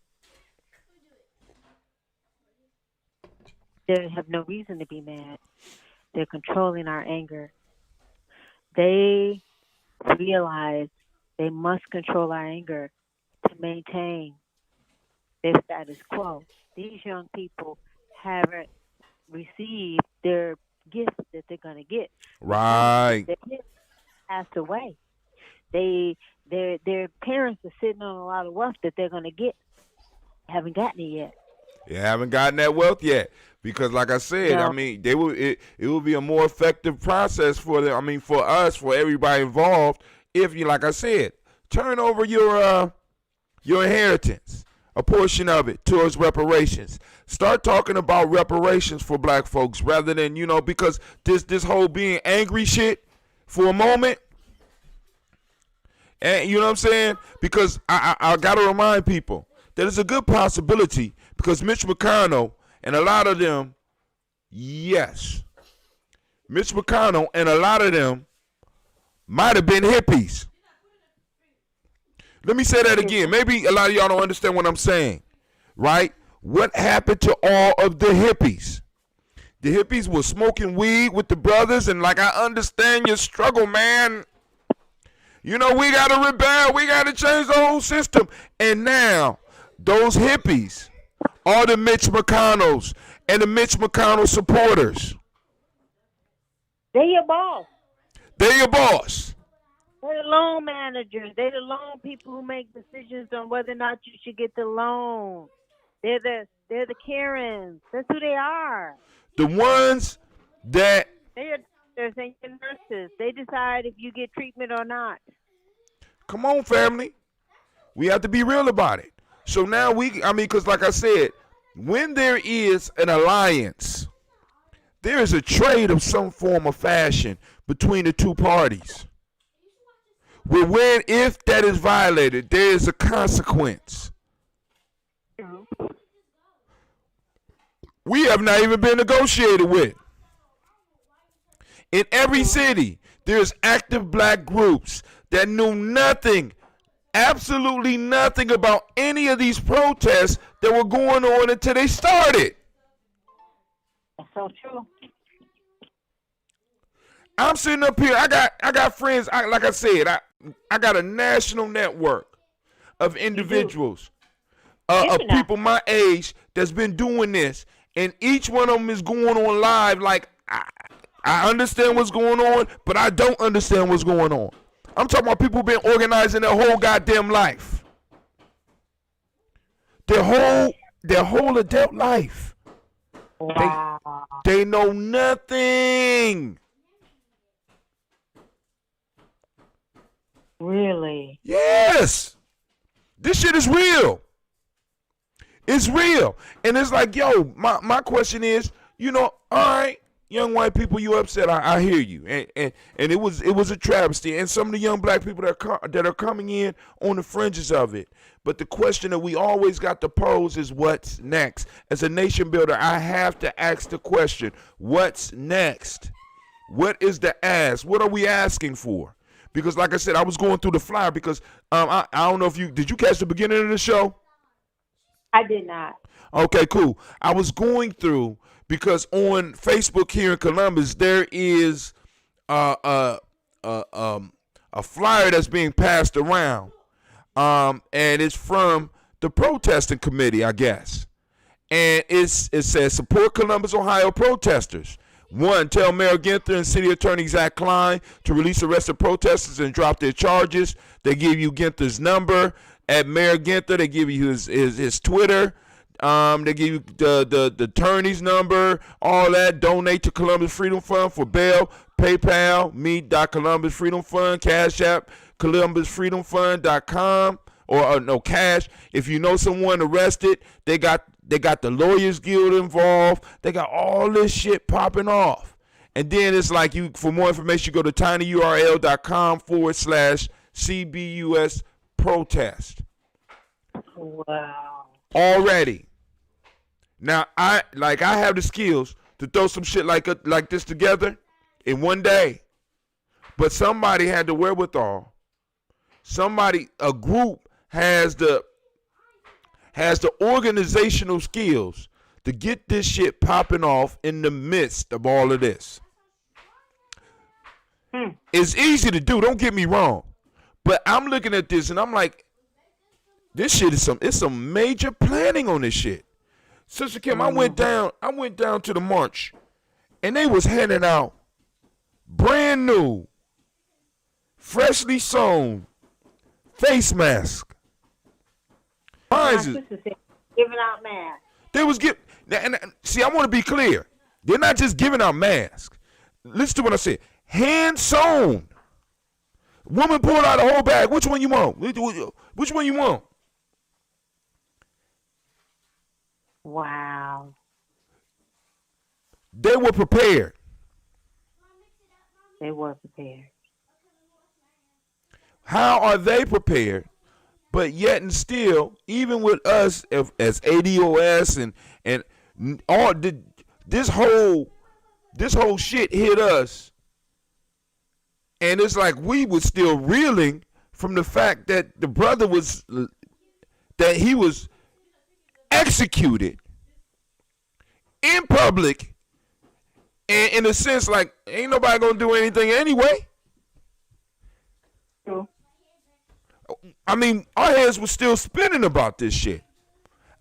They have no reason to be mad. They're controlling our anger. They realize they must control our anger to maintain their status quo. These young people haven't received their gifts that they're going to get. Right. Their kids passed away. Their parents are sitting on a lot of wealth that they're going to get. Haven't gotten it yet. You haven't gotten that wealth yet, because, like I said, No. I mean, it will be a more effective process for them. I mean, for us, for everybody involved, if you, like I said, turn over your inheritance, a portion of it, towards reparations. Start talking about reparations for black folks rather than, because this whole being angry shit for a moment. And you know what I'm saying? Because I got to remind people that it's a good possibility, because Mitch McConnell and a lot of them, yes, Mitch McConnell and a lot of them might have been hippies. Let me say that again. Maybe a lot of y'all don't understand what I'm saying, right? What happened to all of the hippies? The hippies were smoking weed with the brothers, and like, I understand your struggle, man. You know, we got to rebel. We got to change the whole system. And now, those hippies are the Mitch McConnells and the Mitch McConnell supporters. They your boss. They're your boss. They're the loan managers. They're the loan people who make decisions on whether or not you should get the loan. They're the Karens. That's who they are. The ones that... They're doctors and your nurses. They decide if you get treatment or not. Come on, family. We have to be real about it. So now because like I said, when there is an alliance, there is a trade of some form of fashion between the two parties. Where if that is violated, there is a consequence. We have not even been negotiated with. In every city, there's active black groups that knew nothing, absolutely nothing about any of these protests that were going on until they started. That's so true. I'm sitting up here. I got friends. Like I said, I got a national network of individuals, of people my age that's been doing this, and each one of them is going on live. Like I understand what's going on, but I don't understand what's going on. I'm talking about people who've been organizing their whole goddamn life, their whole adult life. Wow. They know nothing. Really? Yes. This shit is real. It's real. And it's like, yo, my question is, all right, young white people, you upset. I hear you. And it was a travesty. And some of the young black people that are coming in on the fringes of it. But the question that we always got to pose is what's next? As a nation builder, I have to ask the question, what's next? What is the ask? What are we asking for? Because like I said, I was going through the flyer because I don't know if did you catch the beginning of the show? I did not. Okay, cool. I was going through because on Facebook here in Columbus, there is a flyer that's being passed around. And it's from the protesting committee, I guess. And it says, support Columbus, Ohio protesters. 1, tell Mayor Ginther and City Attorney Zach Klein to release arrested protesters and drop their charges. They give you Ginther's number. At Mayor Ginther, they give you his Twitter. They give you the attorney's number, all that. Donate to Columbus Freedom Fund for bail. PayPal, me.Columbus Freedom Fund. Cash App, ColumbusFreedomFund.com. Or no, cash. If you know someone arrested, they got the Lawyers Guild involved. They got all this shit popping off. And then it's like for more information, go to tinyurl.com/CBUS protest. Wow. Already. Now I have the skills to throw some shit like this together in one day. But somebody had the wherewithal. A group has the organizational skills to get this shit popping off in the midst of all of this. It's easy to do, don't get me wrong. But I'm looking at this and I'm like, this shit is some major planning on this shit. Sister Kim, I went down to the march and they was handing out brand new, freshly sewn face masks. My sister said giving out masks. They was see, I want to be clear. They're not just giving out masks. Listen to what I said. Hand sewn. Woman pulled out a whole bag. Which one you want? Which one you want? Wow. They were prepared. They were prepared. How are they prepared? But yet and still, even with us as ADOS and all this whole shit hit us, and it's like we were still reeling from the fact that the brother was executed in public, and in a sense, like ain't nobody gonna do anything anyway. True. I mean, our heads were still spinning about this shit.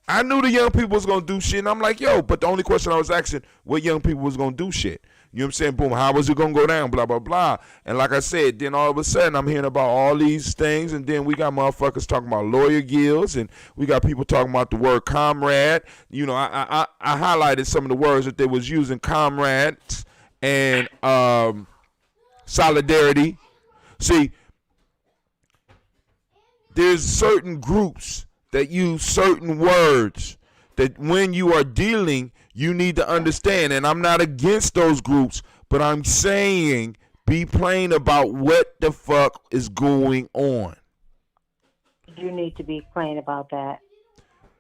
I knew the young people was gonna do shit, and I'm like, yo, but the only question I was asking, what young people was gonna do shit? You know what I'm saying? Boom, how was it gonna go down? Blah, blah, blah. And like I said, then all of a sudden I'm hearing about all these things, and then we got motherfuckers talking about lawyer guilds, and we got people talking about the word comrade. You know, I highlighted some of the words that they was using, comrades and solidarity. See, there's certain groups that use certain words that when you are dealing, you need to understand. And I'm not against those groups, but I'm saying be plain about what the fuck is going on. You need to be plain about that.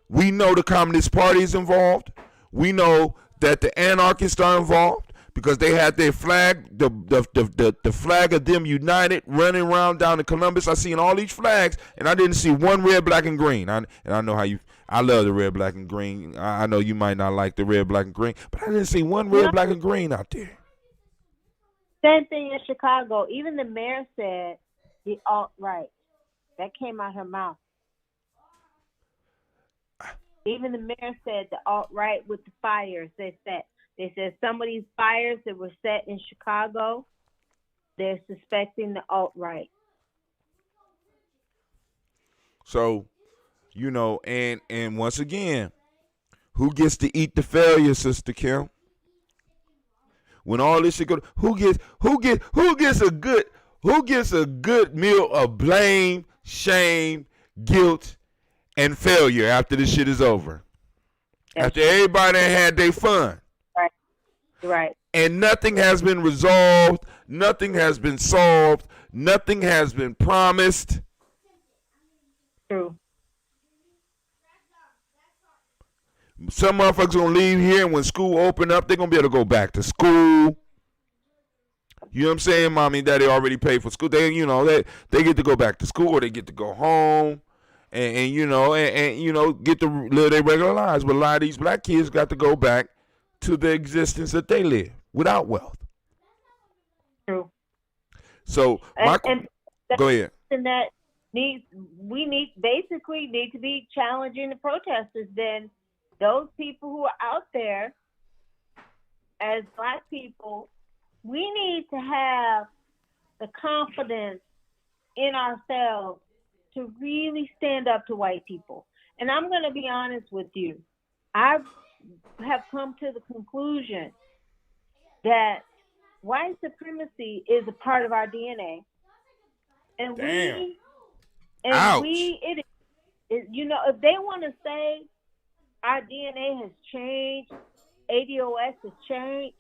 We know the Communist Party is involved. We know that the anarchists are involved because they had their flag, the flag of them united, running around down in Columbus. I seen all these flags, and I didn't see one red, black, and green. And I know how you. I love the red, black, and green. I know you might not like the red, black, and green, but I didn't see one red, black, and green out there. Same thing in Chicago. Even the mayor said the alt-right. That came out her mouth. Even the mayor said the alt-right with the fires. They said some of these fires that were set in Chicago, they're suspecting the alt-right. So, you know, and once again, who gets to eat the failure, Sister Kim? When all this shit goes, who gets a good meal of blame, shame, guilt, and failure after this shit is over? After everybody had their fun. Right. And nothing has been resolved, nothing has been solved, nothing has been promised. True. Some motherfuckers gonna leave here, and when school open up, they're gonna be able to go back to school. You know what I'm saying? Mommy and daddy already paid for school. They get to go back to school, or they get to go home, and get to live their regular lives. But a lot of these black kids got to go back to the existence that they live without wealth. True. So go ahead. And that we basically need to be challenging the protesters. Then those people who are out there as black people, we need to have the confidence in ourselves to really stand up to white people. And I'm going to be honest with you. I have come to the conclusion that white supremacy is a part of our DNA. And Damn. if they want to say our DNA has changed, ADOS has changed,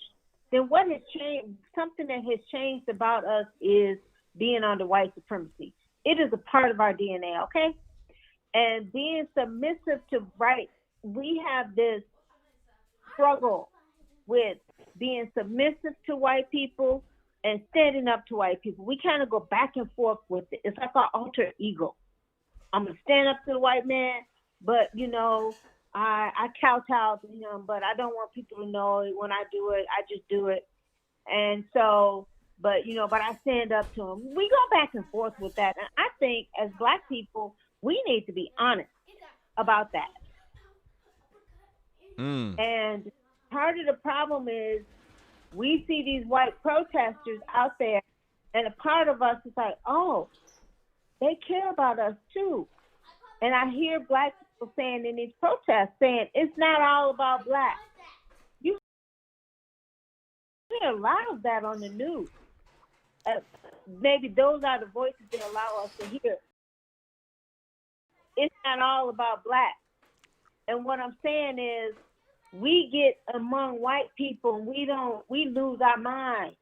then what has changed? Something that has changed about us is being under white supremacy. It is a part of our DNA, okay? And being submissive to we have this struggle with being submissive to white people and standing up to white people. We kind of go back and forth with it. It's like our alter ego. I'm going to stand up to the white man, but, I kowtow to him, but I don't want people to know it. When I do it, I just do it. And so, but I stand up to him. We go back and forth with that. And I think as black people, we need to be honest about that. And part of the problem is we see these white protesters out there, and a part of us is like, oh, they care about us too. And I hear black people saying in these protests, saying it's not all about black. You hear a lot of that on the news. Maybe those are the voices that allow us to hear. It's not all about black. And what I'm saying is, we get among white people and we lose our mind.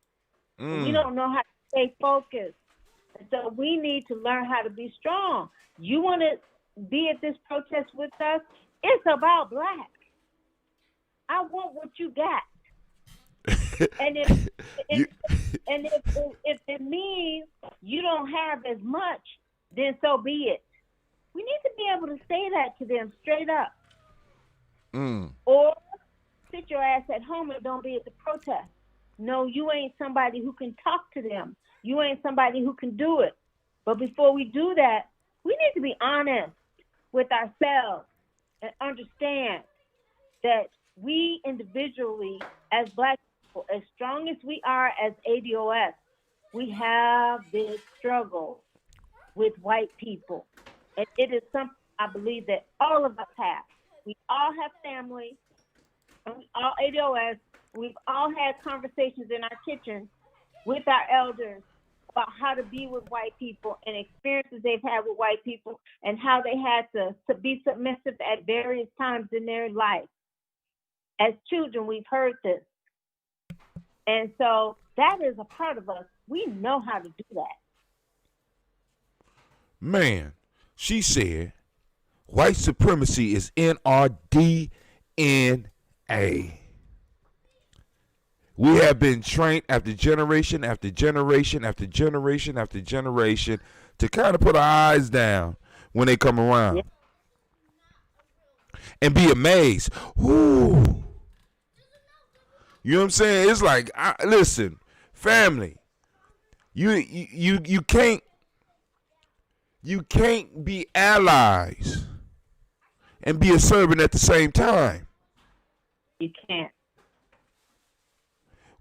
We don't know how to stay focused. And so we need to learn how to be strong. You want to be at this protest with us? It's about black. I want what you got. And if it means you don't have as much, then so be it. We need to be able to say that to them straight up. Or sit your ass at home and don't be at the protest. No, you ain't somebody who can talk to them. You ain't somebody who can do it. But before we do that, we need to be honest with ourselves and understand that we individually, as Black people, as strong as we are as ADOS, we have this struggle with white people. And it is something I believe that all of us have. We all have family, and we all ADOS. We've all had conversations in our kitchen with our elders about how to be with white people and experiences they've had with white people and how they had to be submissive at various times in their life. As children, we've heard this. And so that is a part of us. We know how to do that. Man, she said white supremacy is in our DNA. We have been trained after generation after generation after generation after generation to kind of put our eyes down when they come around. Yeah. And be amazed. Ooh. You know what I'm saying? It's like, listen, family, you can't be allies and be a servant at the same time. You can't.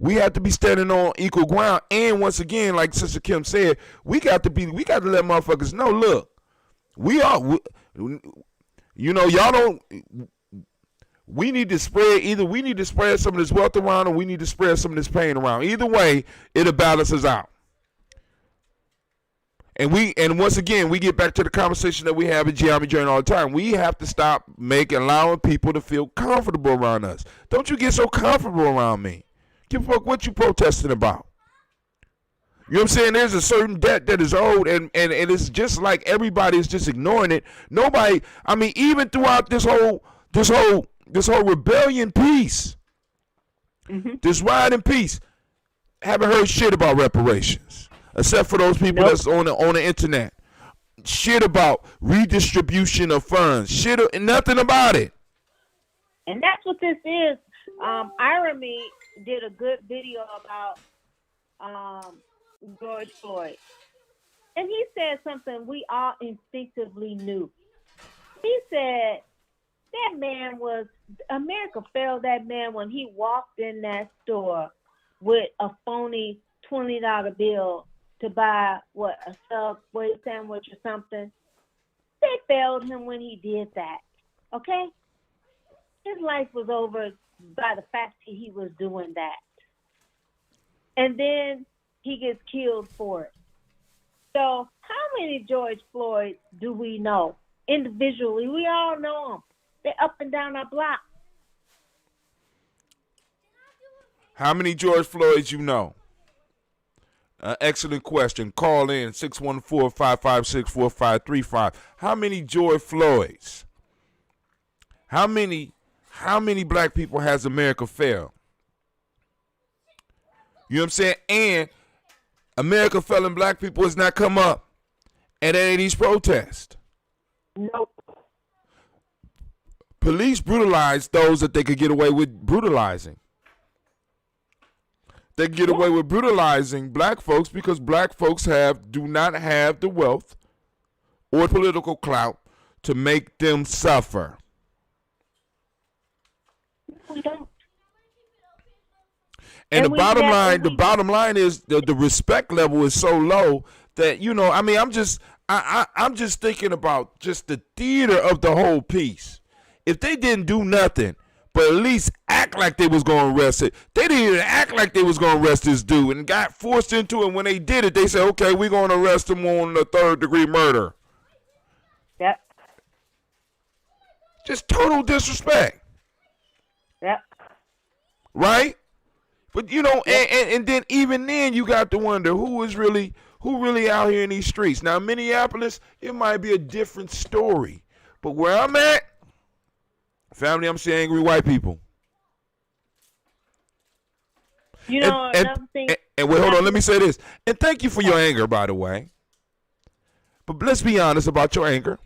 We have to be standing on equal ground, and once again, like Sister Kim said, we got to let motherfuckers know. Look, y'all don't. We need to spread we need to spread some of this wealth around, or we need to spread some of this pain around. Either way, it'll balance us out. And once again, we get back to the conversation that we have at Geometry Journey all the time. We have to stop allowing people to feel comfortable around us. Don't you get so comfortable around me. Give a fuck what you protesting about. You know what I'm saying? There's a certain debt that is owed, and it's just like everybody is just ignoring it. Nobody, I mean, even throughout this whole rebellion piece, this rioting piece, haven't heard shit about reparations, except for those people that's on the internet. Shit about redistribution of funds. Nothing about it. And that's what this is. Irony did a good video about George Floyd. And he said something we all instinctively knew. He said America failed that man when he walked in that store with a phony $20 bill to buy, a Subway sandwich or something. They failed him when he did that, okay? His life was over by the fact that he was doing that. And then he gets killed for it. So how many George Floyds do we know? Individually, we all know them. They're up and down our block. How many George Floyds you know? Excellent question. Call in 614-556-4535. How many George Floyds? How many black people has America failed? You know what I'm saying? And America failing black people has not come up at any of these protests. Nope. Police brutalized those that they could get away with brutalizing. They get away with brutalizing black folks because black folks do not have the wealth or political clout to make them suffer. We don't. And the bottom line is the respect level is so low that, I mean, I'm just thinking about just the theater of the whole piece. If they didn't do nothing, but at least act like they was going to arrest it. They didn't even act like they was going to arrest this dude and got forced into it. When they did it, they said, okay, we're going to arrest him on the 3rd-degree murder. Yep. Just total disrespect. Yep. Right? But, and then even then you got to wonder who really out here in these streets. Now, Minneapolis, it might be a different story. But where I'm at, family, I'm seeing angry white people. Another thing. And wait, hold on. Let me say this. And thank you for your anger, by the way. But let's be honest about your anger.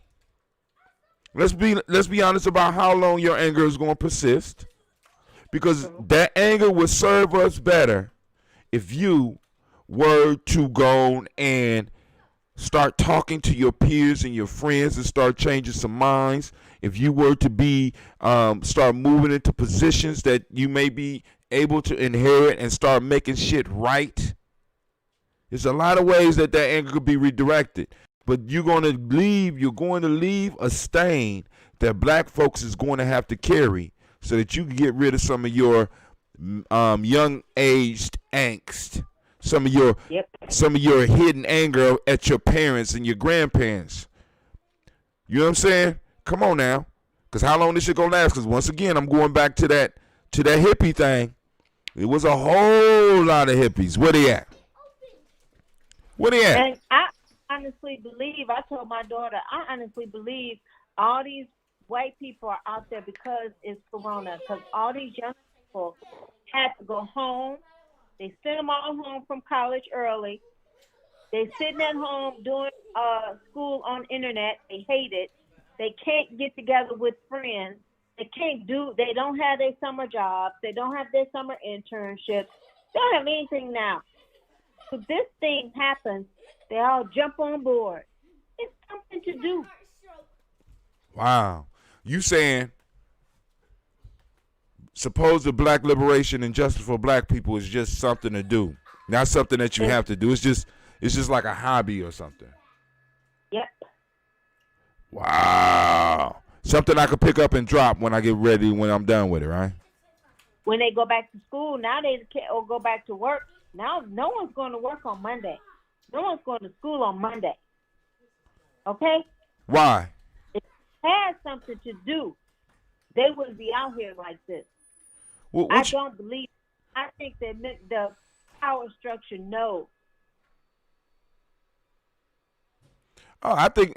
Let's be honest about how long your anger is going to persist. Because that anger would serve us better if you were to go and Start talking to your peers and your friends and start changing some minds. If you were to be start moving into positions that you may be able to inherit and start making shit right. There's a lot of ways that anger could be redirected. But you're going to leave a stain that black folks is going to have to carry so that you can get rid of some of your young aged angst, some of your hidden anger at your parents and your grandparents. You know what I'm saying? Come on now. Because how long this shit gonna last? Because once again, I'm going back to that hippie thing. It was a whole lot of hippies. Where they at? And I honestly believe, I told my daughter, I honestly believe all these white people are out there because it's Corona. Because all these young people had to go home. They sent them all home from college early. They sitting at home doing school on internet. They hate it. They can't get together with friends. They don't have their summer jobs. They don't have their summer internships. They don't have anything now. So this thing happens, they all jump on board. It's something to do. Wow. You saying suppose the black liberation and justice for black people is just something to do, not something that you have to do. It's just like a hobby or something. Yep. Wow. Something I could pick up and drop when I get ready, when I'm done with it, right? When they go back to school, now or go back to work. Now no one's going to work on Monday. No one's going to school on Monday. Okay? Why? If they had something to do, they wouldn't be out here like this. Well, I don't believe. I think that the power structure knows. Oh, I think,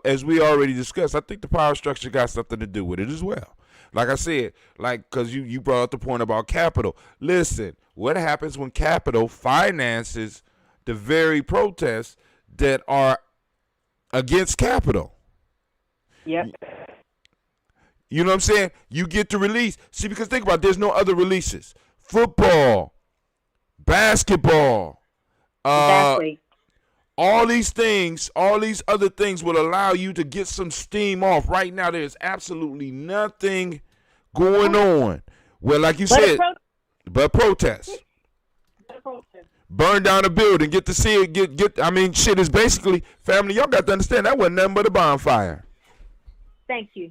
as we already discussed, I think the power structure got something to do with it as well. Like I said, because you brought up the point about capital. Listen, what happens when capital finances the very protests that are against capital? Yep. You know what I'm saying? You get the release. See, because think about it, there's no other releases. Football, basketball, Exactly. all these things, all these other things will allow you to get some steam off. Right now, there's absolutely nothing going on. Well, like you said, but protests. Burn down a building, get to see it, I mean, shit is basically, family, y'all got to understand, that wasn't nothing but a bonfire. Thank you.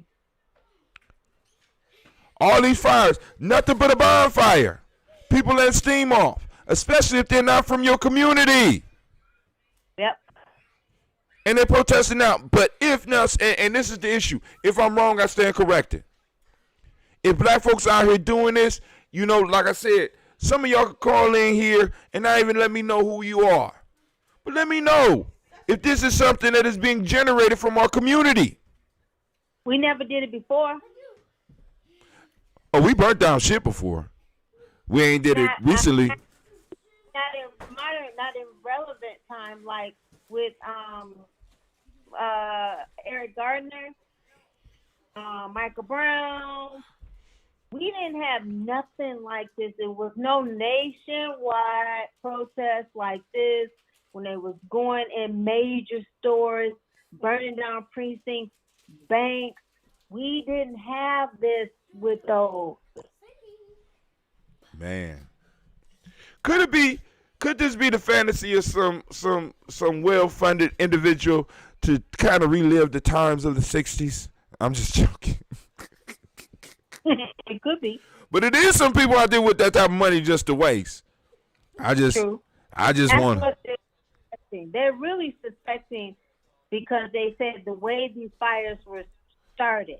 All these fires, nothing but a bonfire. People let steam off, especially if they're not from your community. Yep. And they're protesting out. But if not, and this is the issue, if I'm wrong, I stand corrected. If black folks out here doing this, you know, like I said, some of y'all can call in here and not even let me know who you are. But let me know if this is something that is being generated from our community. We never did it before. Oh, we burnt down shit before. We ain't did it recently. Not in relevant time, like with Eric Gardner, Michael Brown. We didn't have nothing like this. There was no nationwide protest like this when they was going in major stores, burning down precincts, banks. We didn't have this with those. Man. Could this be the fantasy of some well-funded individual to kind of relive the times of the 60s? I'm just joking. It could be. But it is some people out there with that type of money just to waste. I just want to. They're really suspecting because they said the way these fires were started.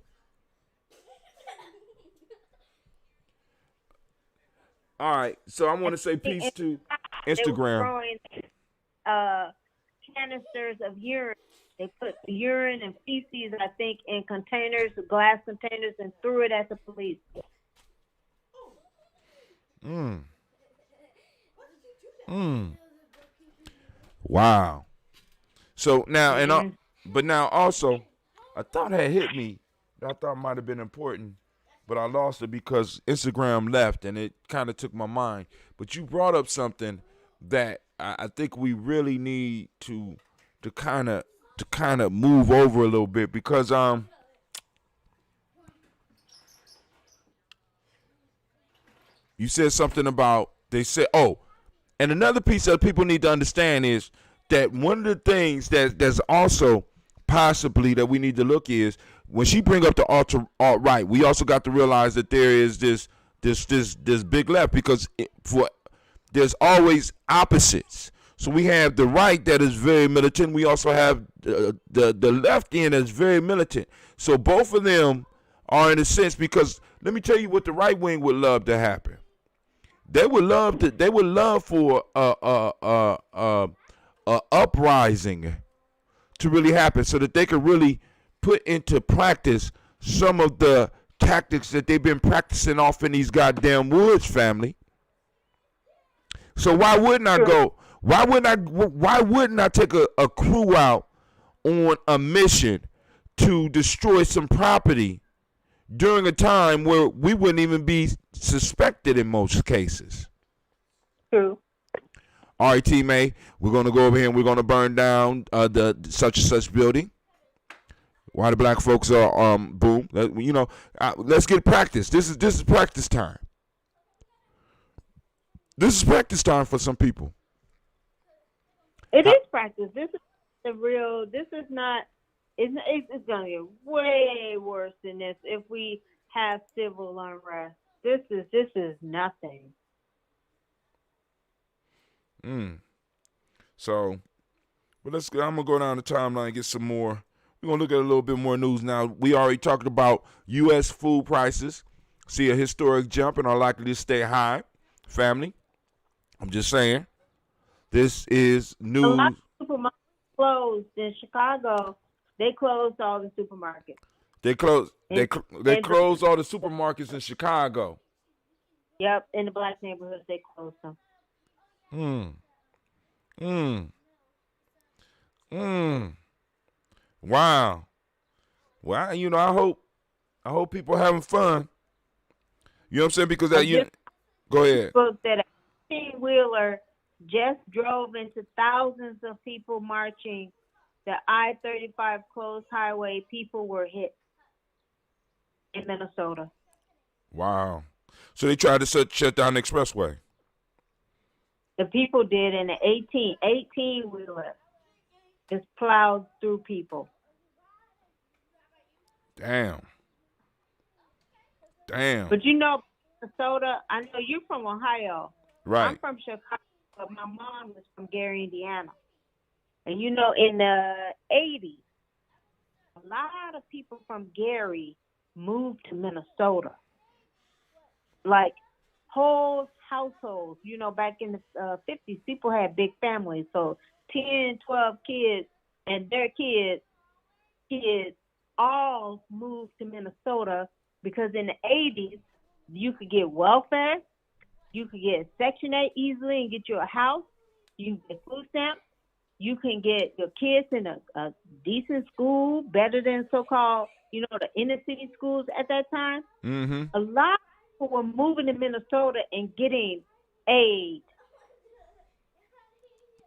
All right, so I want to say peace to Instagram. They were throwing canisters of urine. They put urine and feces, I think, in containers, glass containers, and threw it at the police. Wow. So now, but now also, a thought had hit me that I thought might have been important, but I lost it because Instagram left and it kind of took my mind. But you brought up something that I think we really need to kind of move over a little bit because you said something about they said and another piece that people need to understand is that one of the things that's also possibly that we need to look is when she bring up the alt right, we also got to realize that there is this big left because there's always opposites. So we have the right that is very militant. We also have the left end that's very militant. So both of them are in a sense because let me tell you what the right wing would love to happen. They would love for a uprising to really happen so that they could really put into practice some of the tactics that they've been practicing off in these goddamn woods, family. So why wouldn't I go? Why wouldn't I take a crew out on a mission to destroy some property during a time where we wouldn't even be suspected in most cases? True. All right, Team A, we're going to go over here and we're going to burn down the such and such building. While the black folks are boom, let's get practice. This is practice time. This is practice time for some people. It is practice. This is the real. This is not. It's going to get way worse than this if we have civil unrest. This is nothing. So, but I'm gonna go down the timeline and get some more. We're gonna look at a little bit more news now. We already talked about U.S. food prices. See a historic jump and are likely to stay high. Family, I'm just saying. This is news. A lot of supermarkets closed in Chicago. They closed all the supermarkets. They closed all the supermarkets in Chicago. Yep, in the black neighborhoods they closed them. Wow. Well, I hope people are having fun. You know what I'm saying? Because go ahead. That a 18-wheeler just drove into thousands of people marching the I-35 closed highway. People were hit in Minnesota. Wow. So they tried to shut down the expressway. The people did, and the 18-wheeler just plowed through people. Damn. But Minnesota, I know you're from Ohio. Right. I'm from Chicago, but my mom was from Gary, Indiana. And in the 80s, a lot of people from Gary moved to Minnesota. Like whole households, back in the 50s, people had big families. So 10, 12 kids and their kids all moved to Minnesota because in the 80s, you could get welfare, you could get Section 8 easily and get you a house, you can get food stamps, you can get your kids in a decent school, better than so-called, the inner city schools at that time. Mm-hmm. A lot of people were moving to Minnesota and getting aid.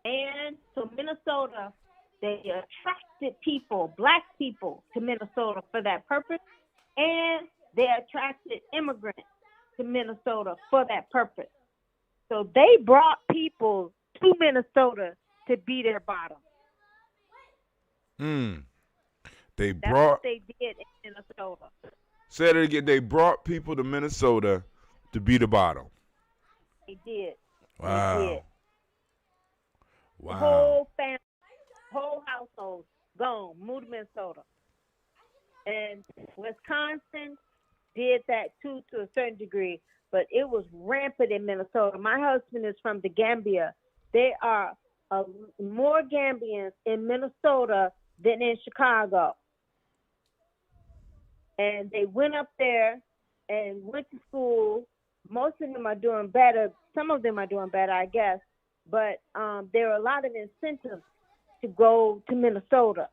And so Minnesota, they attracted people, black people, to Minnesota for that purpose. And they attracted immigrants to Minnesota for that purpose. So they brought people to Minnesota to be their bottom. That's what they did in Minnesota. Said it again. They brought people to Minnesota to be the bottom. They did. Wow. They did. Wow. The whole family, whole household, gone, moved to Minnesota. And Wisconsin did that too to a certain degree, but it was rampant in Minnesota. My husband is from the Gambia. There are more Gambians in Minnesota than in Chicago. And they went up there and went to school. Most of them are doing better. Some of them are doing better, I guess. But there are a lot of incentives to go to Minnesota.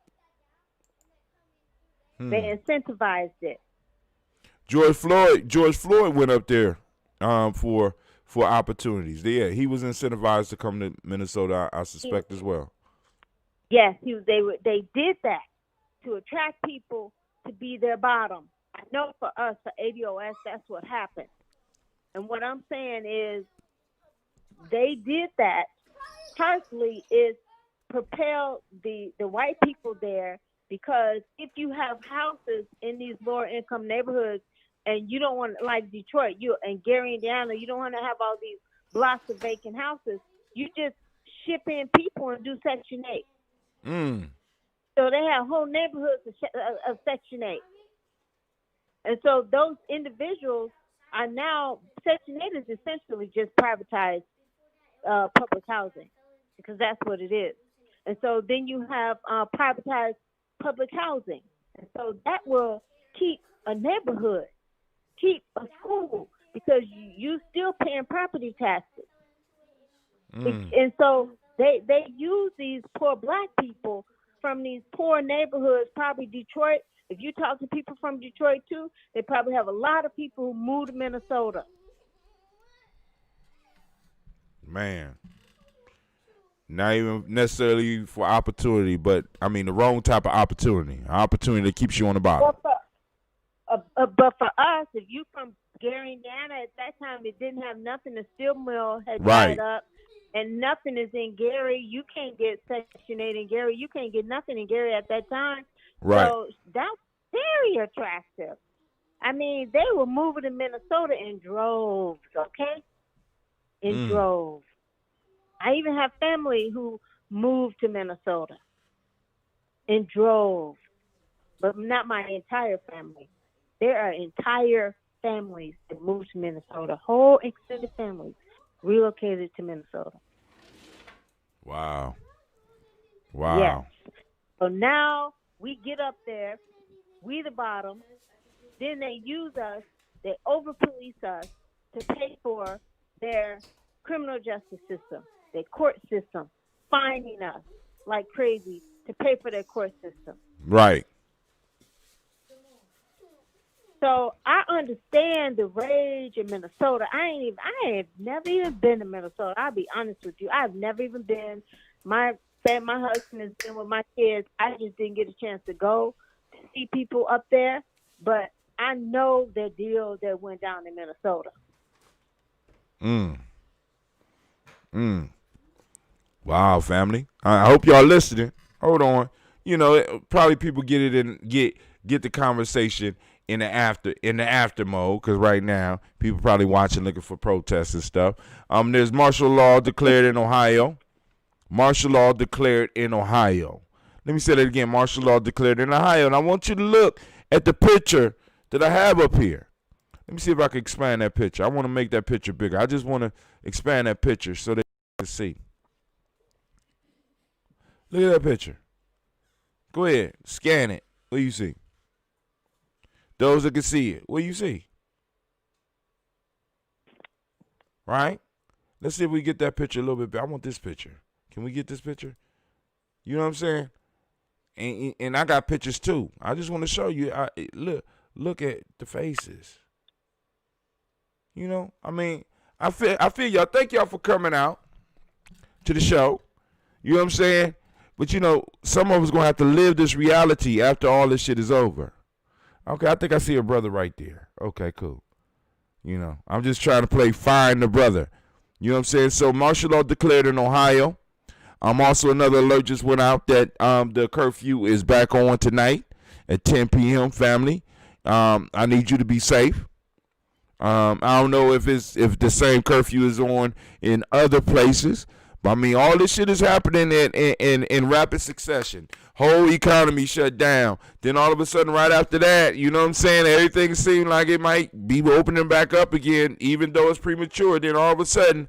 They incentivized it. George Floyd went up there for opportunities. Yeah, he was incentivized to come to Minnesota, I suspect, as well. Yes, they did that to attract people to be their bottom. I know for us, for ADOS, that's what happened. And what I'm saying is they did that partially is propel the white people there, because if you have houses in these lower income neighborhoods and you don't want, like Detroit, you and Gary, Indiana, you don't want to have all these blocks of vacant houses. You just ship in people and do Section 8. So they have whole neighborhoods of Section 8. And so those individuals are now, Section 8 is essentially just privatized public housing, because that's what it is. And so then you have privatized public housing. And so that will keep a neighborhood, keep a school, because you still paying property taxes. And so they use these poor black people from these poor neighborhoods, probably Detroit. If you talk to people from Detroit too, they probably have a lot of people who moved to Minnesota. Man. Not even necessarily for opportunity, but I mean the wrong type of opportunity. An opportunity that keeps you on the bottom. But for us, if you from Gary, Indiana, at that time it didn't have nothing. The steel mill had Right. dried up, and nothing is in Gary. You can't get Section 8 in Gary. You can't get nothing in Gary at that time. Right. So that's very attractive. I mean, they were moving to Minnesota in droves, okay? In droves. I even have family who moved to Minnesota in droves, but not my entire family. There are entire families that moved to Minnesota, whole extended families relocated to Minnesota. Wow. Yes. So now we get up there, we the bottom, then they use us, they over-police us to pay for their criminal justice system, their court system, fining us like crazy to pay for their court system. Right. So I understand the rage in Minnesota. I have never even been to Minnesota. I'll be honest with you. I've never even been. My husband has been with my kids. I just didn't get a chance to go to see people up there. But I know the deal that went down in Minnesota. Wow, family. I hope y'all listening. Hold on. You know, probably people get it and get the conversation in the after mode, because right now people probably watching looking for protests and stuff. There's martial law declared in Ohio. Martial law declared in Ohio. Let me say that again. Martial law declared in Ohio. And I want you to look at the picture that I have up here. Let me see if I can expand that picture. I want to make that picture bigger. I just want to expand that picture so that you can see. Look at that picture. Go ahead. Scan it. What do you see? Those that can see it, what do you see? Right? Let's see if we get that picture a little bit better. I want this picture. Can we get this picture? You know what I'm saying? And I got pictures too. I just want to show you. Look at the faces. You know, I mean, I feel y'all. Thank y'all for coming out to the show. You know what I'm saying? But you know, some of us gonna have to live this reality after all this shit is over. Okay, I think I see a brother right there. Okay, cool. You know, I'm just trying to play find the brother. You know what I'm saying? So martial law declared in Ohio. Also another alert just went out that the curfew is back on tonight at 10 p.m. Family, I need you to be safe. I don't know if the same curfew is on in other places, but I mean all this shit is happening in rapid succession. Whole economy shut down. Then all of a sudden, right after that, you know what I'm saying? Everything seemed like it might be opening back up again, even though it's premature. Then all of a sudden,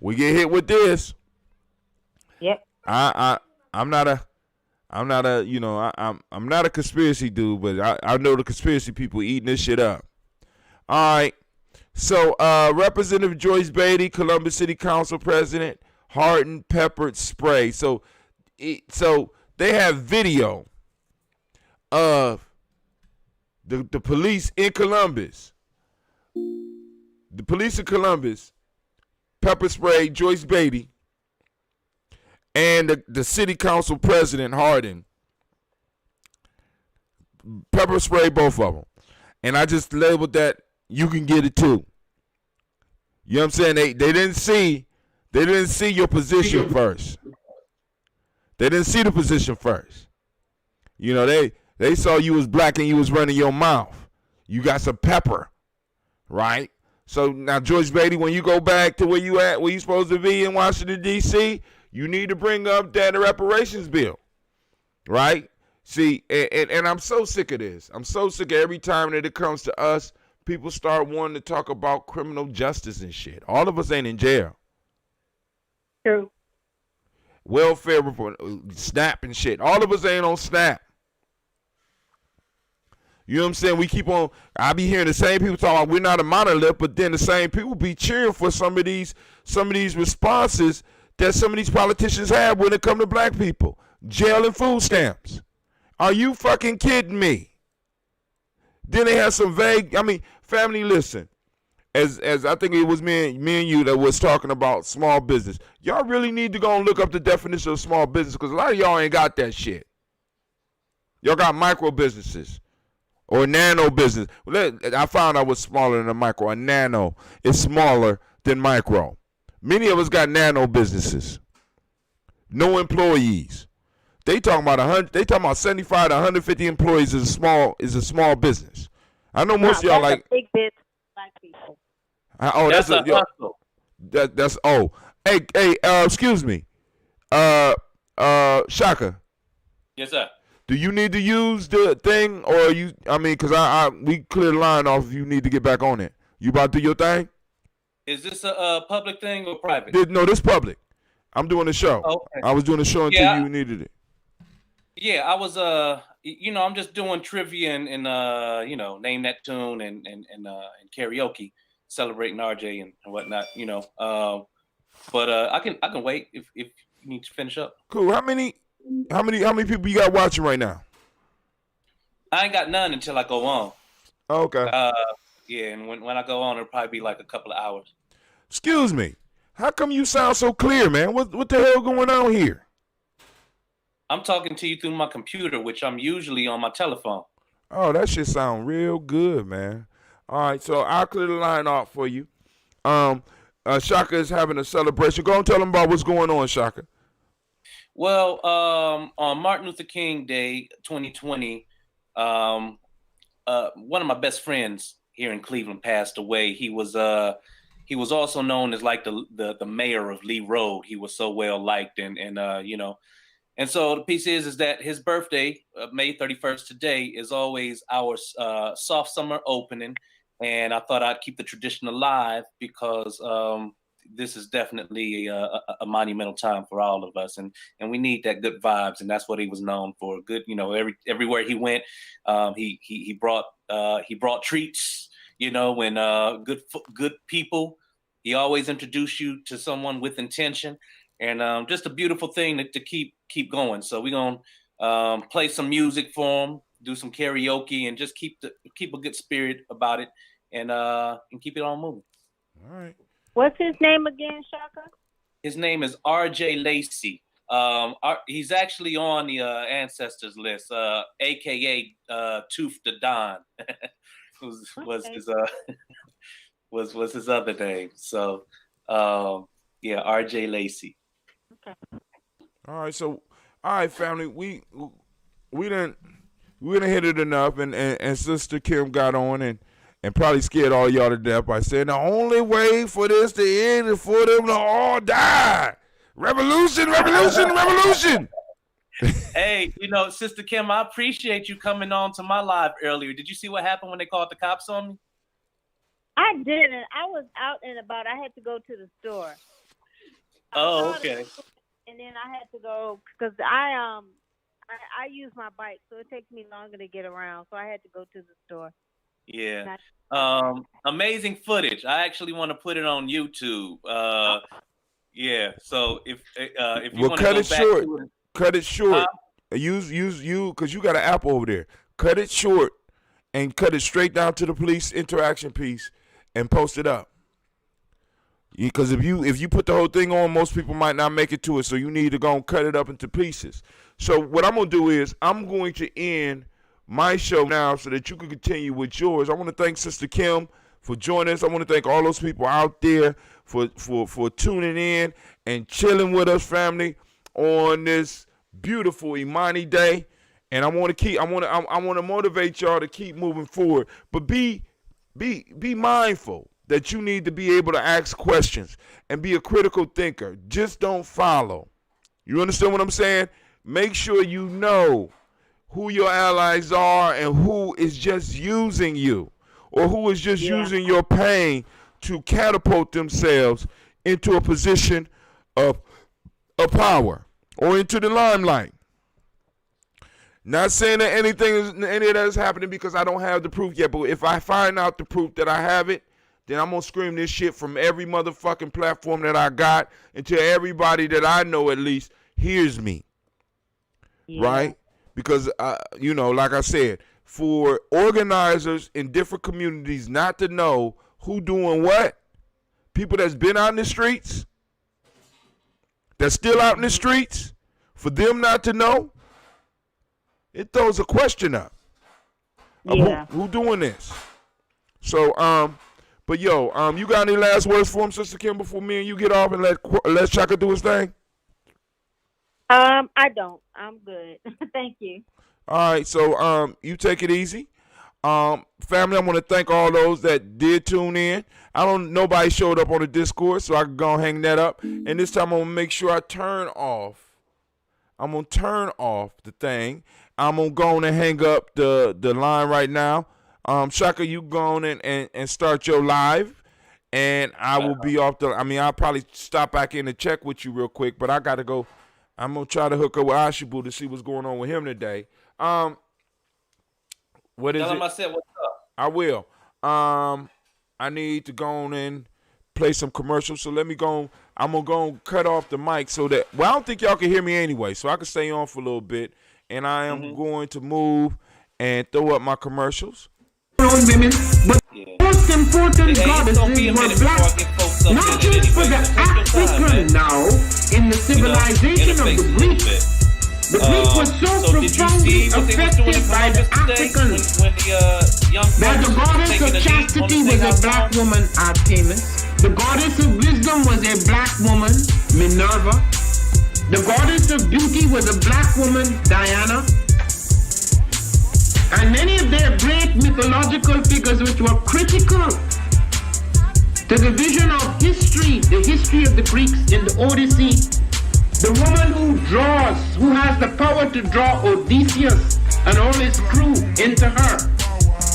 we get hit with this. Yep. I'm not a conspiracy dude, but I know the conspiracy people eating this shit up. All right. So Representative Joyce Beatty, Columbus City Council President, hardened peppered spray. So they have video of the police in Columbus. The police in Columbus pepper sprayed Joyce Beatty and the city council president, Hardin, pepper spray both of them. And I just labeled that you can get it too. You know what I'm saying? They didn't see your position first. They didn't see the position first. You know, they saw you was black and you was running your mouth. You got some pepper, right? So now, George Beatty, when you go back to where you supposed to be in Washington, D.C., you need to bring up that reparations bill, right? See, and I'm so sick of this. I'm so sick of every time that it comes to us, people start wanting to talk about criminal justice and shit. All of us ain't in jail. True. Welfare report, SNAP and shit. All of us ain't on SNAP. You know what I'm saying? We keep on, I be hearing the same people talking about we're not a monolith, but then the same people be cheering for some of these responses that some of these politicians have when it come to black people. Jail and food stamps. Are you fucking kidding me? Then they have some vague, family, listen. As I think it was me and you that was talking about small business. Y'all really need to go and look up the definition of small business because a lot of y'all ain't got that shit. Y'all got micro businesses or nano business. I found out was smaller than a micro. A nano is smaller than micro. Many of us got nano businesses. No employees. They talking about 75 to 150 employees is a small business. I know most of y'all like a big business, black people. That's a hustle. That's Hey, excuse me. Shaka. Yes, sir. Do you need to use the thing or because we clear the line off if you need to get back on it. You about to do your thing? Is this a public thing or private? No, this public. I'm doing a show. Okay. I was doing a show until you needed it. Yeah, I was I'm just doing trivia and name that tune and karaoke, celebrating RJ and whatnot, But I can wait if you need to finish up. Cool. How many people you got watching right now? I ain't got none until I go on. Okay. Yeah, and when I go on, it'll probably be like a couple of hours. Excuse me. How come you sound so clear, man? What the hell going on here? I'm talking to you through my computer, which I'm usually on my telephone. Oh, that shit sound real good, man. All right, so I'll clear the line off for you. Shaka is having a celebration. Go and tell them about what's going on, Shaka. Well, on Martin Luther King Day 2020, one of my best friends here in Cleveland passed away. He was also known as like the mayor of Lee Road. He was so well liked and so the piece is that his birthday, May 31st today, is always our soft summer opening. And I thought I'd keep the tradition alive because this is definitely a monumental time for all of us. And we need that good vibes. And that's what he was known for. Good, everywhere he went, he brought treats, when good people. He always introduced you to someone with intention. And just a beautiful thing to keep going. So we're gonna play some music for him, do some karaoke, and just keep a good spirit about it, and keep it on moving. All right. What's his name again, Shaka? His name is R.J. Lacey. He's actually on the ancestors list, aka Tooth the Don, was his other name. So R.J. Lacey. Okay. All right, family. We didn't hit it enough, and Sister Kim got on and probably scared all y'all to death by saying the only way for this to end is for them to all die. Revolution, revolution, revolution. Hey, Sister Kim, I appreciate you coming on to my live earlier. Did you see what happened when they called the cops on me? I didn't. I was out and about. I had to go to the store. Oh, okay. And then I had to go because I use my bike, so it takes me longer to get around. So I had to go to the store. Yeah. Amazing footage. I actually want to put it on YouTube. Yeah. So if you want to cut go it back short, to it, cut it short. Use you because you got an app over there. Cut it short and cut it straight down to the police interaction piece and post it up. Because if you put the whole thing on, most people might not make it to it. So you need to go and cut it up into pieces. So what I'm gonna do is I'm going to end my show now so that you can continue with yours. I want to thank Sister Kim for joining us. I want to thank all those people out there for tuning in and chilling with us, family, on this beautiful Imani Day. And I want to motivate y'all to keep moving forward. But be mindful that you need to be able to ask questions and be a critical thinker. Just don't follow. You understand what I'm saying? Make sure you know who your allies are and who is just using you, or who is just using your pain to catapult themselves into a position of power or into the limelight. Not saying that any of that is happening because I don't have the proof yet, but if I find out the proof that I have it, then I'm going to scream this shit from every motherfucking platform that I got until everybody that I know at least hears me. Right? Because, like I said, for organizers in different communities not to know who doing what, people that's been out in the streets, that's still out in the streets, for them not to know, it throws a question up. Who doing this? So, but yo, you got any last words for him, Sister Kim, before me and you get off and let Chaka do his thing? I don't. I'm good. Thank you. All right, so you take it easy. Family, I want to thank all those that did tune in. Nobody showed up on the Discord, so I can go and hang that up. And this time I'm gonna make sure I turn off the thing. I'm gonna go on and hang up the line right now. Shaka, you go on and start your live, and I will be off I'll probably stop back in and check with you real quick, but I gotta go. I'm gonna try to hook up with Ashibu to see what's going on with him today. What is Tell it? him I said what's up. I will. I need to go on and play some commercials, so let me go. I'm gonna go and cut off the mic so that I don't think y'all can hear me anyway, so I can stay on for a little bit. And I am going to move and throw up my commercials. Women, but most important goddesses were black, not just for the African now in the civilization of the Greeks. The Greeks were so profoundly affected by the Africans that the goddess of chastity was a black woman, Artemis. The goddess of wisdom was a black woman, Minerva. The goddess of beauty was a black woman, Diana. And many of their great mythological figures which were critical to the vision of history, the history of the Greeks in the Odyssey. The woman who has the power to draw Odysseus and all his crew into her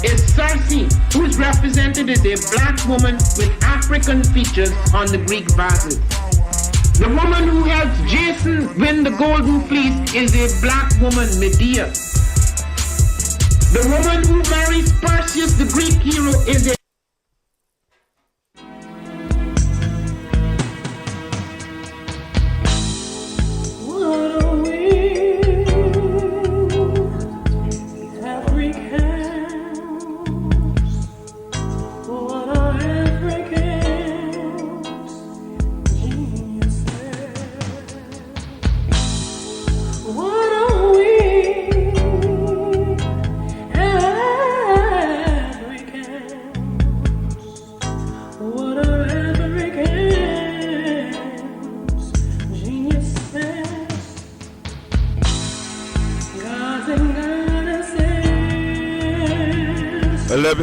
is Circe, who is represented as a black woman with African features on the Greek vases. The woman who helps Jason win the golden fleece is a black woman, Medea. The woman who marries Perseus, the Greek hero, is a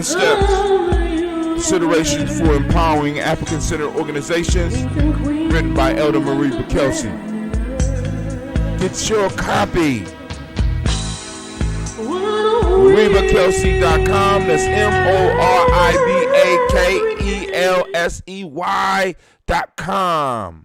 Steps. Considerations for empowering African-centered organizations, written by Elder Marie Kelsey. Get your copy. MarieBakelsey.com. That's MorieBakelsey.com.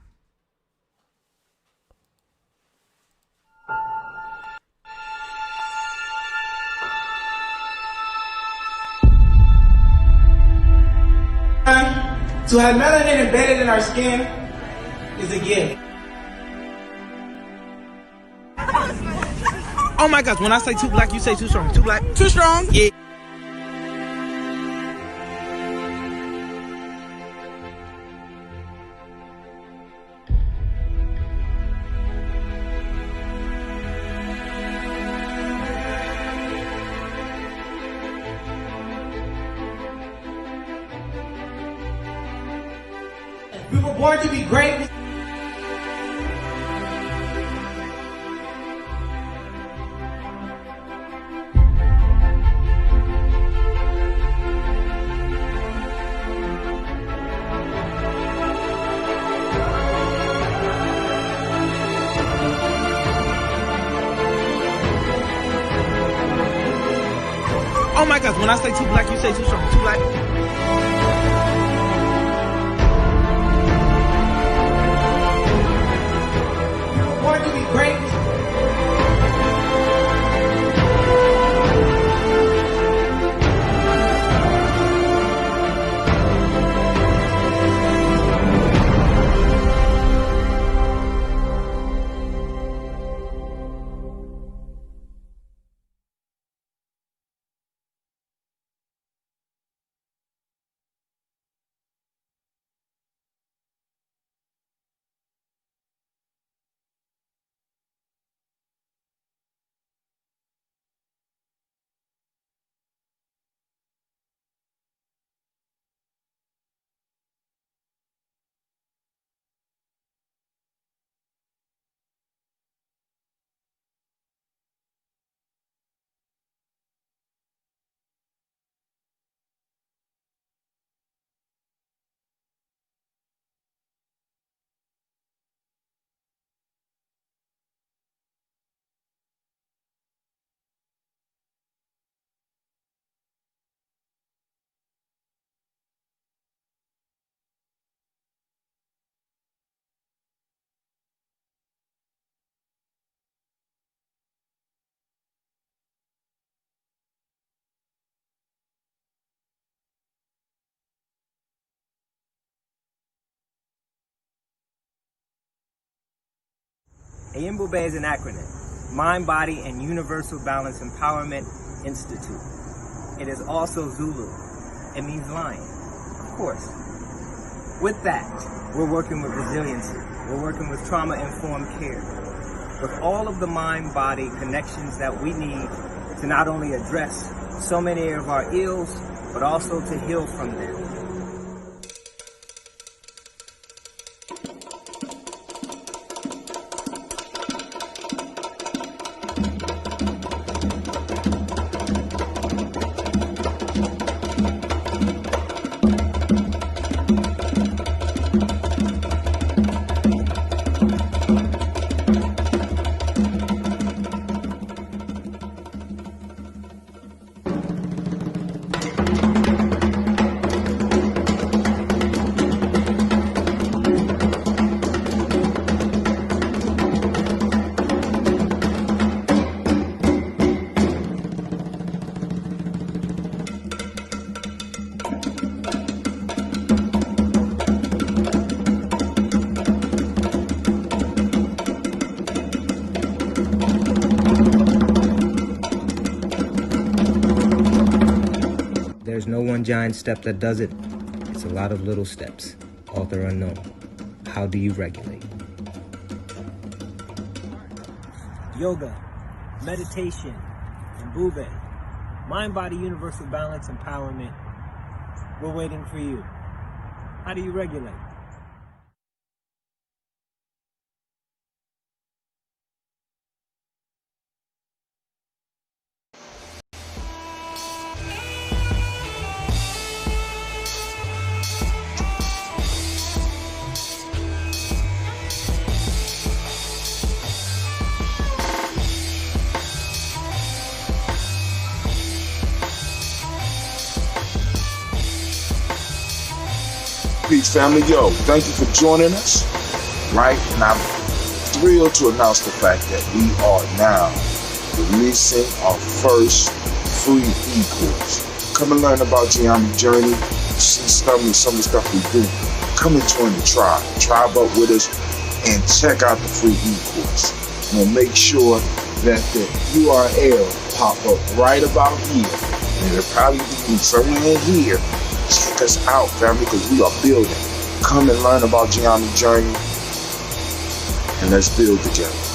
To have melanin embedded in our skin is a gift. Oh my gosh, when I say too black, you say too strong. Too black? Too strong? Yeah. were born to be great. Oh my gosh, when I say too black, you say too strong. Too black. You were born to be great. AMBOBE is an acronym, Mind, Body, and Universal Balance Empowerment Institute. It is also Zulu. It means lion, of course. With that, we're working with resiliency. We're working with trauma-informed care. With all of the mind-body connections that we need to not only address so many of our ills, but also to heal from them. There's no one giant step that does it. It's a lot of little steps. Author unknown. How do you regulate? Yoga, meditation, and Bube. Mind, body, universal balance, empowerment. We're waiting for you. How do you regulate? Peace, family. Yo, thank you for joining us. Right? And I'm thrilled to announce the fact that we are now releasing our first free e-course. Come and learn about Geometry Journey. See some of the stuff we do. Come and join the tribe. Tribe up with us and check out the free e-course. And we'll make sure that the URL pop up right about here. And it'll probably be somewhere in here. Check us out, family, because we are building. Come and learn about Geometry Journey, and let's build together.